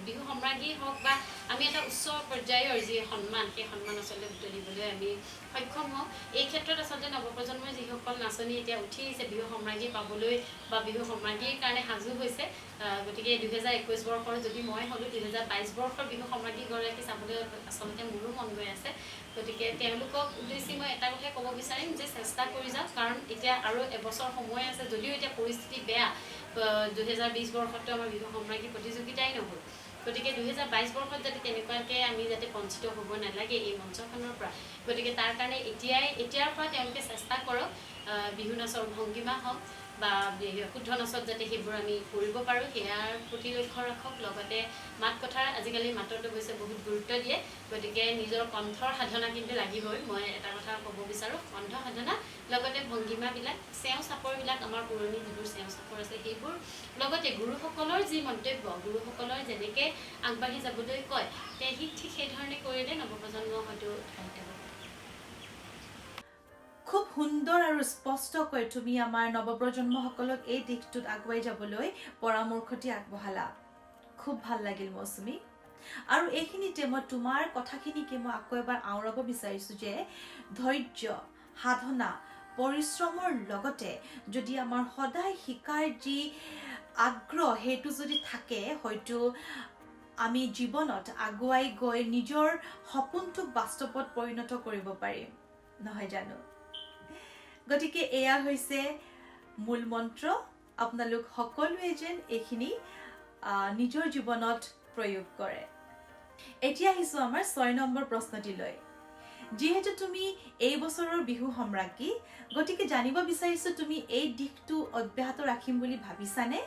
বিহু সম্ৰাজ্ঞী হওক বা আমি এটা উচ্চ পৰ্যায়ৰ যি সন্মান সেই সন্মান আচলতে বুটলিবলৈ আমি সক্ষম হওঁ এই ক্ষেত্ৰত আচলতে নৱপ্ৰজন্মৰ যিসকল নাচনি এতিয়া উঠি আহিছে বিহু সম্ৰাজ্ঞী পাবলৈ বা বিহু সম্ৰাজ্ঞীৰ কাৰণে সাজু হৈছে গতিকে 2021 বৰ্ষৰ যদি মই হ'লোঁ 2022 বৰ্ষৰ বিহু সম্ৰাজ্ঞীগৰাকী চাবলৈ আচলতে মোৰো মন গৈ আছে গতিকে তেওঁলোকক উদ্দেশ্যি মই এটা কথাই ক'ব বিচাৰিম যে চেষ্টা কৰি যাওক কাৰণ এতিয়া আৰু এবছৰ সময় আছে যদিও এতিয়া পৰিস্থিতি বেয়া 2020 বৰ্ষততো আমাৰ বিহু সম্ৰাজ্ঞী প্ৰতিযোগিতাই নহ'ল গতিকে 2022 বৰ্ষত যাতে তেনেকুৱাকৈ আমি যাতে বঞ্চিত হ'ব নালাগে এই মঞ্চখনৰ পৰা গতিকে তাৰ কাৰণে এতিয়াৰ পৰা তেওঁলোকে চেষ্টা কৰক বিহু নাচৰ ভংগীমা হওক বা শুদ্ধ নাচত যাতে সেইবোৰ আমি কৰিব পাৰোঁ সেয়াৰ প্ৰতি লক্ষ্য ৰাখক লগতে মাত কথাৰ আজিকালি মাতত অৱশ্যে বহুত গুৰুত্ব দিয়ে গতিকে নিজৰ কণ্ঠৰ সাধনা কিন্তু লাগিবই মই এটা কথা ক'ব বিচাৰোঁ কণ্ঠ সাধনা লগতে ভংগীমাবিলাক চেওঁ চাপৰবিলাক আমাৰ পুৰণি যিবোৰ চেওঁ চাপৰ আছে সেইবোৰ লগতে গুৰুসকলৰ যি মন্তব্য গুৰুসকলৰ যেনেকৈ আগবাঢ়ি যাবলৈ কয় ঠিক সেইধৰণে কৰিলে নৱপ্ৰজন্ম হয়তো উৎসাহিত হ'ব
খুব সুন্দৰ আৰু স্পষ্টকৈ তুমি আমাৰ নৱপ্ৰজন্মসকলক এই দিশটোত আগুৱাই যাবলৈ পৰামৰ্শ দি আগবঢ়ালা খুব ভাল লাগিল মৌচুমী আৰু এইখিনিতে মই তোমাৰ কথাখিনিকে মই আকৌ এবাৰ আওৰাব বিচাৰিছোঁ যে ধৈৰ্য সাধনা পৰিশ্ৰমৰ লগতে যদি আমাৰ সদায় শিকাৰ যি আগ্ৰহ সেইটো যদি থাকে হয়তো আমি জীৱনত আগুৱাই গৈ নিজৰ সপোনটোক বাস্তৱত পৰিণত কৰিব পাৰিম নহয় জানো গতিকে এয়া হৈছে মূল মন্ত্ৰ আপোনালোক সকলোৱে যেন এইখিনি নিজৰ জীৱনত প্ৰয়োগ কৰে এতিয়া আহিছোঁ আমাৰ 6 নম্বৰ প্ৰশ্নটিলৈ যিহেতু তুমি এই বছৰৰ বিহু সম্ৰাজ্ঞী গতিকে জানিব বিচাৰিছোঁ তুমি এই দিশটো অব্যাহত ৰাখিম বুলি ভাবিছানে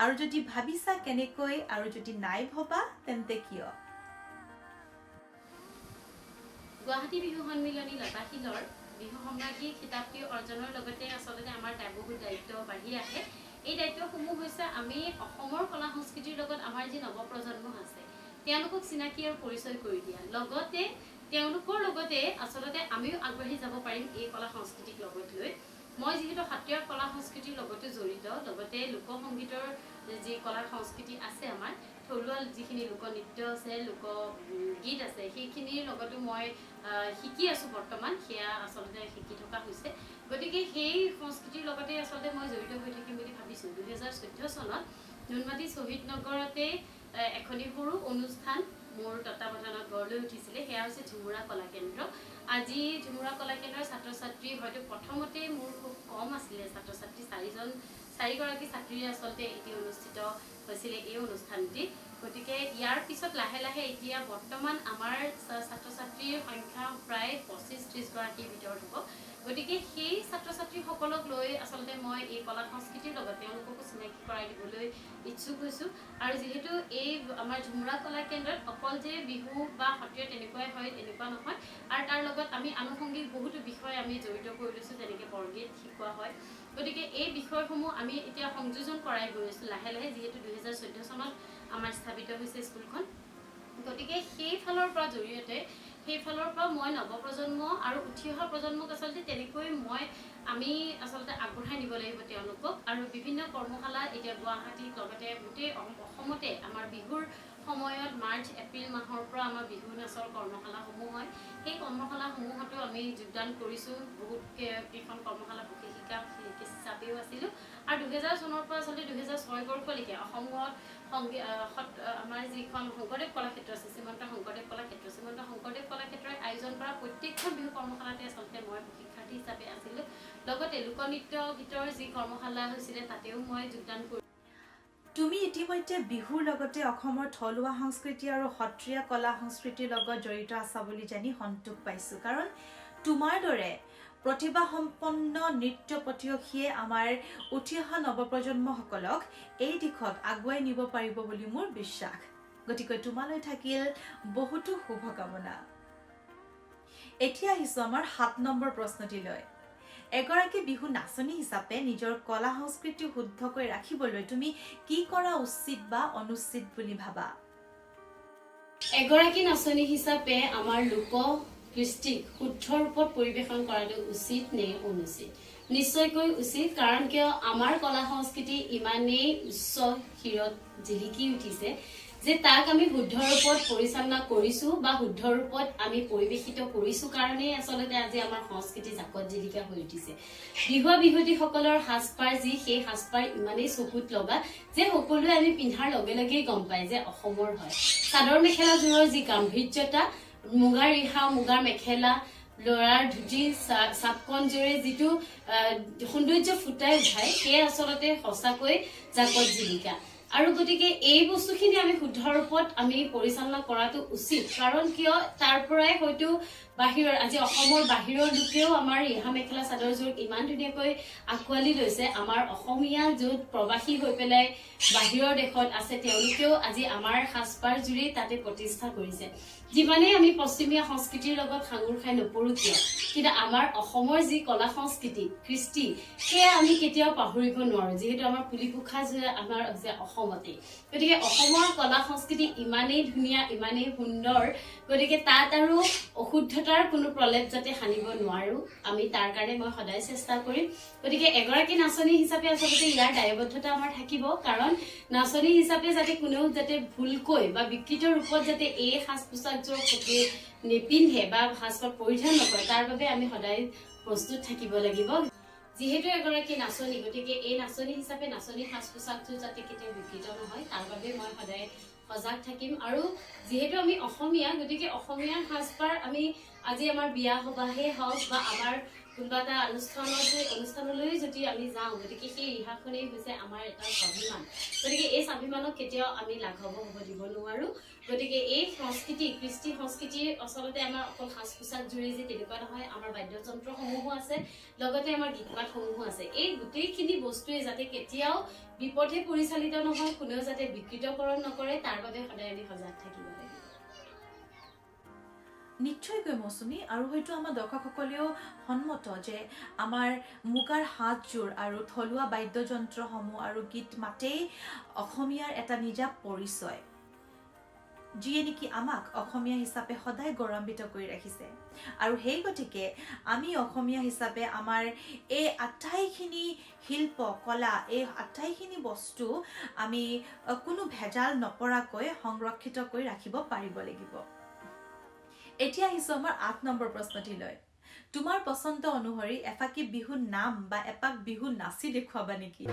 আৰু যদি ভাবিছা কেনেকৈ আৰু যদি নাই ভবা তেন্তে কিয়
গুৱাহাটী বিহু সন্মিলনী লতাশিলৰ বিহু সম্ৰাজ্ঞী খিতাপটি অৰ্জনৰ লগতে আচলতে আমাৰ বহুত দায়িত্ব বাঢ়ি আহে এই দায়িত্বসমূহ হৈছে আমি অসমৰ কলা সংস্কৃতিৰ লগত আমাৰ যি নৱপ্ৰজন্ম আছে তেওঁলোকক চিনাকি আৰু পৰিচয় কৰি দিয়া লগতে তেওঁলোকৰ লগতে আচলতে আমিও আগবাঢ়ি যাব পাৰিম এই কলা সংস্কৃতিক লগত লৈ মই যিহেতু সত্ৰীয়া কলা সংস্কৃতিৰ লগতে জড়িত লগতে লোকসংগীতৰ যি কলা সংস্কৃতি আছে আমাৰ থলুৱা যিখিনি লোকনৃত্য আছে লোকগীত আছে সেইখিনিৰ লগতো মই শিকি আছোঁ বৰ্তমান সেয়া আচলতে শিকি থকা হৈছে গতিকে সেই সংস্কৃতিৰ লগতে আচলতে মই জড়িত হৈ থাকিম বুলি ভাবিছোঁ 2014 চনত নুনমাটি শ্বহীদ নগৰতে এখনি সৰু অনুষ্ঠান মোৰ তত্বাৱধানত গঢ় লৈ উঠিছিলে সেয়া হৈছে ঝুমুৰা কলা কেন্দ্ৰ আজি ঝুমুৰা কলা কেন্দ্ৰৰ ছাত্ৰ ছাত্ৰী হয়তো প্ৰথমতে মোৰ খুব কম আছিলে ছাত্ৰ ছাত্ৰী 4গৰাকী ছাত্ৰীৰে আচলতে এটি অনুষ্ঠিত হৈছিলে এই অনুষ্ঠানটি গতিকে ইয়াৰ পিছত লাহে লাহে এতিয়া বৰ্তমান আমাৰ ছাত্ৰ ছাত্ৰীৰ সংখ্যা প্ৰায় 25-30 গৰাকীৰ ভিতৰত হ'ব গতিকে সেই ছাত্ৰ ছাত্ৰীসকলক লৈ আচলতে মই এই কলা সংস্কৃতিৰ লগত তেওঁলোককো চিনাকি কৰাই দিবলৈ ইচ্ছুক হৈছোঁ আৰু যিহেতু এই আমাৰ ঝুমুৰা কলা কেন্দ্ৰত অকল যে বিহু বা সত্ৰীয়া তেনেকুৱাই হয় এনেকুৱা নহয় আৰু তাৰ লগত আমি আনুষংগিক বহুতো বিষয় আমি জড়িত কৰি লৈছোঁ যেনেকৈ বৰগীত শিকোৱা হয় গতিকে এই বিষয়সমূহ আমি এতিয়া সংযোজন কৰাই গৈ আছোঁ লাহে লাহে যিহেতু 2014 চনত আমাৰ স্থাপিত হৈছে স্কুলখন গতিকে সেইফালৰ পৰা জৰিয়তে সেইফালৰ পৰা মই নৱপ্ৰজন্ম আৰু উঠি অহা প্ৰজন্মক আচলতে তেনেকৈ আমি আচলতে আগবঢ়াই নিব লাগিব তেওঁলোকক আৰু বিভিন্ন কৰ্মশালা এতিয়া গুৱাহাটীত লগতে গোটেই অসমতে আমাৰ বিহুৰ সময়ত মাৰ্চ এপ্ৰিল মাহৰ পৰা আমাৰ বিহু নাচৰ কৰ্মশালাসমূহ হয় সেই কৰ্মশালাসমূহতো আমি যোগদান কৰিছোঁ বহুত কেইখন কৰ্মশালা প্ৰশিক্ষিকা হিচাপেও আছিলোঁ আৰু 2000 চনৰ পৰা আচলতে 2006 বৰ্ষলৈকে অসমত আমাৰ যিখন শংকৰদেৱ কলাক্ষেত্ৰ আছে শ্ৰীমন্ত শংকৰদেৱ কলাক্ষেত্ৰ শ্ৰীমন্ত শংকৰদেৱ কলাক্ষেত্ৰই আয়োজন কৰা প্ৰত্যেকখন বিহু কৰ্মশালাতে আচলতে মই শিক্ষাৰ্থী হিচাপে আছিলোঁ লগতে লোকনৃত্য গীতৰ যি কৰ্মশালা হৈছিলে তাতেও মই যোগদান কৰি
তুমি ইতিমধ্যে বিহুৰ লগতে অসমৰ থলুৱা সংস্কৃতি আৰু সত্ৰীয়া কলা সংস্কৃতিৰ লগত জড়িত আছা বুলি জানি সন্তোষ পাইছোঁ কাৰণ তোমাৰ দৰে প্ৰতিভাসম্পন্ন নৃত্য প্ৰতিয়সীয়ে আমাৰ উঠি অহা নৱপ্ৰজন্মসকলক এই দিশত আগুৱাই নিব পাৰিব বুলি মোৰ বিশ্বাস গতিকে তোমালৈ থাকিল বহুতো শুভকামনা এতিয়া আহিছোঁ আমাৰ 7 নম্বৰ প্ৰশ্নটিলৈ এগৰাকী বিহু নাচনী হিচাপে নিজৰ কলা সংস্কৃতি শুদ্ধকৈ ৰাখিবলৈ তুমি কি কৰা উচিত বা অনুচিত বুলি ভাবা
এগৰাকী নাচনী হিচাপে আমাৰ লোক কৃষ্টিক শুদ্ধ ৰূপত পৰিৱেশন কৰাটো উচিত নে অনুচিত নিশ্চয়কৈ উচিত কাৰণ কিয় আমাৰ কলা সংস্কৃতি ইমানেই উচ্চ শিৰত জিলিকি উঠিছে যে তাক আমি শুদ্ধ ৰূপত পৰিচালনা কৰিছো বা শুদ্ধ ৰূপত আমি পৰিৱেশিত কৰিছো কাৰণে আচলতে আজি আমাৰ সংস্কৃতি জাকত জিলিকা হৈ উঠিছে বিহুৱা বিহুৱতীসকলৰ সাজপাৰ যি সেই সাজপাৰ ইমানেই চকুত লগা যে সকলোৱে আমি পিন্ধাৰ লগে লগেই গম পায় যে অসমৰ হয় চাদৰ মেখেলাযোৰৰ যি গাম্ভীৰ্যতা মুগাৰ ৰিহা মুগাৰ মেখেলা লৰাৰ ধুতি চাপকনজোৰে যিটো সৌন্দৰ্য ফুটাই উঠায় সেয়া আচলতে সঁচাকৈ জাকত জিলিকা আৰু গতিকে এই বস্তুখিনি আমি শুদ্ধ ৰূপত আমি পৰিচালনা কৰাটো উচিত কাৰণ কিয় তাৰ পৰাই হয়তো বাহিৰৰ আজি অসমৰ বাহিৰৰ লোকেও আমাৰ ৰিহা মেখেলা চাদৰযোৰ ইমান ধুনীয়াকৈ আঁকোৱালি লৈছে আমাৰ অসমীয়া য'ত প্ৰবাসী হৈ পেলাই বাহিৰৰ দেশত আছে তেওঁলোকেও আজি আমাৰ সাজপাৰ জুৰি তাতে প্ৰতিষ্ঠা কৰিছে যিমানেই আমি পশ্চিমীয়া সংস্কৃতিৰ লগত সাঙুৰ খাই নপৰো কিয় কিন্তু আমাৰ অসমৰ যি কলা সংস্কৃতি কৃষ্টি সেয়া আমি কেতিয়াও পাহৰিব নোৱাৰো যিহেতু আমাৰ পুলিপোখা যে আমাৰ যে অসমতে গতিকে অসমৰ কলা সংস্কৃতি ইমানেই ধুনীয়া ইমানেই সুন্দৰ গতিকে তাত আৰু অশুদ্ধতাৰ কোনো প্ৰলেপ যাতে সানিব নোৱাৰো আমি তাৰ কাৰণে মই সদায় চেষ্টা কৰিম গতিকে এগৰাকী নাচনী হিচাপে আচলতে ইয়াৰ দায়বদ্ধতা আমাৰ থাকিব কাৰণ নাচনী হিচাপে যাতে কোনেও যাতে ভুলকৈ বা বিকৃত ৰূপত যাতে এই সাজ পোছাকযোৰ সৈতে নিপিন্ধে বা সাজপাৰ পৰিধান নকৰে তাৰ বাবে আমি সদায় প্ৰস্তুত থাকিব লাগিব যিহেতু এগৰাকী নাচনী গতিকে এই নাচনী হিচাপে নাচনী সাজ পোছাকযোৰ যাতে কেতিয়াও বিকৃত নহয় তাৰ বাবে মই সদায় সজাগ থাকিম আৰু যিহেতু আমি অসমীয়া গতিকে অসমীয়াৰ সাজপাৰ আমি আজি আমাৰ বিয়া সবাহে হওক বা আমাৰ কোনোবা এটা অনুষ্ঠানলৈ যদি আমি যাওঁ গতিকে সেই ৰিহাখনেই হৈছে আমাৰ এটা স্বাভিমান গতিকে এই স্বাভিমানক কেতিয়াও আমি লাঘৱ হ'ব দিব নোৱাৰো গতিকে এই সংস্কৃতি কৃষ্টি সংস্কৃতিৰ আচলতে আমাৰ অকল সাজ পোছাক জুৰি যে তেনেকুৱা নহয় আমাৰ বাদ্যযন্ত্ৰসমূহো আছে লগতে আমাৰ গীত মাতসমূহো আছে এই গোটেইখিনি বস্তুৱে যাতে কেতিয়াও বিপথে পৰিচালিত নহয় কোনেও যাতে বিকৃতকৰণ নকৰে তাৰ বাবে সদায় আমি সজাগ থাকিব লাগিব
নিশ্চয়কৈ মৌচুমী আৰু হয়তো আমাৰ দৰ্শকসকলেও সন্মত যে আমাৰ মুগাৰ সাজযোৰ আৰু থলুৱা বাদ্যযন্ত্ৰসমূহ আৰু গীত মাতেই অসমীয়াৰ এটা নিজা পৰিচয় যিয়ে নেকি আমাক অসমীয়া হিচাপে সদায় গৌৰৱান্বিত কৰি ৰাখিছে আৰু সেই গতিকে আমি অসমীয়া হিচাপে আমাৰ এই আটাইখিনি শিল্প কলা এই আটাইখিনি বস্তু আমি কোনো ভেজাল নপৰাকৈ সংৰক্ষিত কৰি ৰাখিব পাৰিব লাগিব এতিয়া আহিছো আমাৰ 8 নম্বৰ প্ৰশ্নটিলৈ তোমাৰ পছন্দ অনুসৰি এফাকি বিহু নাম বা এপাক বিহু নাচি দেখুৱাবা নেকি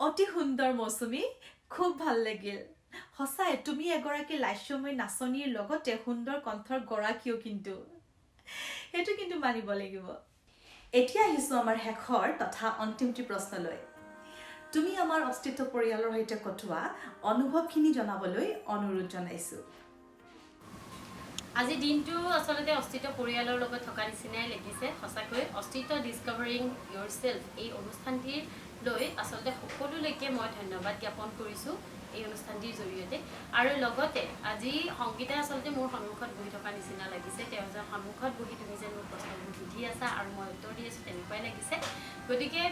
অতি সুন্দৰ মৌচুমী, খুব ভাল লাগিল। সঁচাই তুমি এগৰাকী লাস্যময় নাচনীৰ লগতে সুন্দৰ কণ্ঠৰ গৰাকীও কিন্তু। সেইটো কিন্তু মানিব লাগিব। এতিয়া আহিছোঁ আমাৰ শেষৰ তথা অন্তিমটি প্ৰশ্নলৈ। তুমি আমাৰ অস্তিত্ব পৰিয়ালৰ সৈতে কটোৱা অনুভৱখিনি জনাবলৈ অনুৰোধ জনাইছোঁ।
আজি দিনটো আচলতে অস্তিত্ব পৰিয়ালৰ লগত থকা নিচিনাই লাগিছে। সঁচাকৈ অস্তিত্ব ডিস্কভাৰিং ইয়ৰ চেল্ফ এই অনুষ্ঠানটিৰ লৈ আচলতে সকলোলৈকে মই ধন্যবাদ জ্ঞাপন কৰিছোঁ এই অনুষ্ঠানটিৰ জৰিয়তে। আৰু লগতে আজি সংগীতাই আচলতে মোৰ সন্মুখত বহি থকা নিচিনা লাগিছে। তেওঁ যে সন্মুখত বহি তুমি যে মোৰ প্ৰশ্নবোৰ সুধি আছা আৰু মই উত্তৰ দি আছোঁ তেনেকুৱাই লাগিছে। গতিকে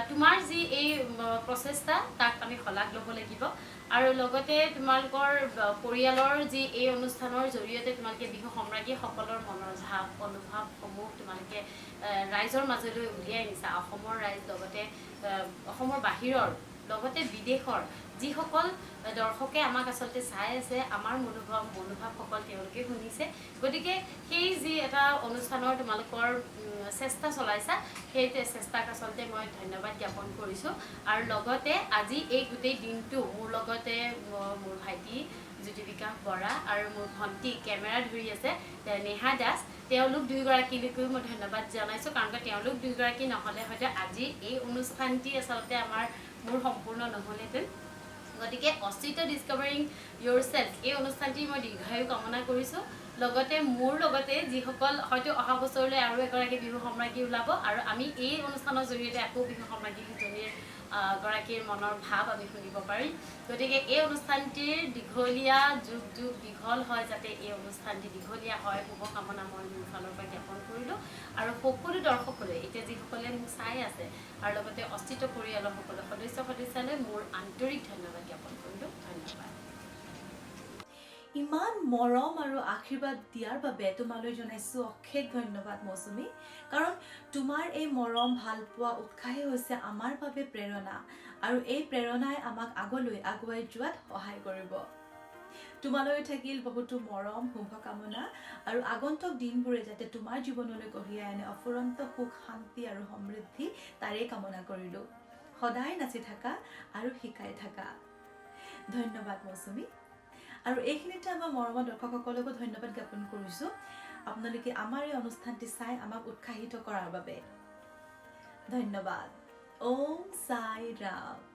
তোমাৰ যি এই প্ৰচেষ্টা তাক আমি শলাগ ল'ব লাগিব। আৰু লগতে তোমালোকৰ পৰিয়ালৰ যি এই অনুষ্ঠানৰ জৰিয়তে তোমালোকে বিহু সম্ৰাজ্ঞীসকলৰ মনৰ ভাৱ অনুভৱসমূহ তোমালোকে ৰাইজৰ মাজলৈ উলিয়াই নিছা। অসমৰ ৰাইজ লগতে অসমৰ বাহিৰৰ লগতে বিদেশৰ যিসকল দৰ্শকে আমাক আচলতে চাই আছে, আমাৰ মনোভাৱসকল তেওঁলোকে শুনিছে। গতিকে সেই যি এটা অনুষ্ঠানৰ তোমালোকৰ চেষ্টা চলাইছা, সেই চেষ্টাক আচলতে মই ধন্যবাদ জ্ঞাপন কৰিছোঁ। আৰু লগতে আজি এই গোটেই দিনটো মোৰ লগতে মোৰ ভাইটি জ্যোতিবিকাশ বৰা আৰু মোৰ ভণ্টি কেমেৰা ধৰি আছে নেহা দাস, তেওঁলোক দুয়োগৰাকীলৈকেও মই ধন্যবাদ জনাইছোঁ। কাৰণ তেওঁলোক দুয়োগৰাকী নহ'লে হয়তো আজি এই অনুষ্ঠানটি আচলতে মোৰ সম্পূৰ্ণ নহ'লহেঁতেন। গতিকে অস্তিত্ব ডিস্কভাৰিং ইয়ৰ চেল্ফ এই অনুষ্ঠানটি মই দীৰ্ঘায়ু কামনা কৰিছোঁ। লগতে মোৰ লগতে যিসকল হয়তো অহা বছৰলৈ আৰু এগৰাকী বিহু সম্ৰাজ্ঞী ওলাব আৰু আমি এই অনুষ্ঠানৰ জৰিয়তে আকৌ বিহু সম্ৰাজ্ঞী গৰাকীৰ মনৰ ভাৱ আমি শুনিব পাৰিম। গতিকে এই অনুষ্ঠানটিৰ দীঘলীয়া যুগ দীঘল হয়, যাতে এই অনুষ্ঠানটি দীঘলীয়া হয় শুভকামনা মই মোৰ ফালৰ পৰা জ্ঞাপন কৰিলোঁ। আৰু সকলো দৰ্শকলৈ এতিয়া যিসকলে মোক চাই আছে আৰু লগতে অস্তিত্ব পৰিয়ালৰ সকলো সদস্যলৈ মোৰ আন্তৰিক ধন্যবাদ জ্ঞাপন কৰিলোঁ। ধন্যবাদ।
ইমান মৰম আৰু আশীৰ্বাদ দিয়াৰ বাবে তোমালৈ জনাইছোঁ অশেষ ধন্যবাদ মৌচুমী। কাৰণ তোমাৰ এই মৰম ভালপোৱা উৎসাহেই হৈছে আমাৰ বাবে প্ৰেৰণা, আৰু এই প্ৰেৰণাই আমাক আগলৈ আগুৱাই যোৱাত সহায় কৰিব। তোমালৈ থাকিল বহুতো মৰম শুভকামনা, আৰু আগন্তুক দিনবোৰে যাতে তোমাৰ জীৱনলৈ কঢ়িয়াই আনে অফুৰন্ত সুখ শান্তি আৰু সমৃদ্ধি, তাৰেই কামনা কৰিলোঁ। সদায় নাচি থাকা আৰু শিকাই থাকা। ধন্যবাদ মৌচুমী। আৰু এইখিনিতে আমাৰ মৰমৰ দৰ্শকসকলকো ধন্যবাদ জ্ঞাপন কৰিছোঁ, আপোনালোকে আমাৰ এই অনুষ্ঠানটি চাই আমাক উৎসাহিত কৰাৰ বাবে। ধন্যবাদ। ওম সাই ৰাম।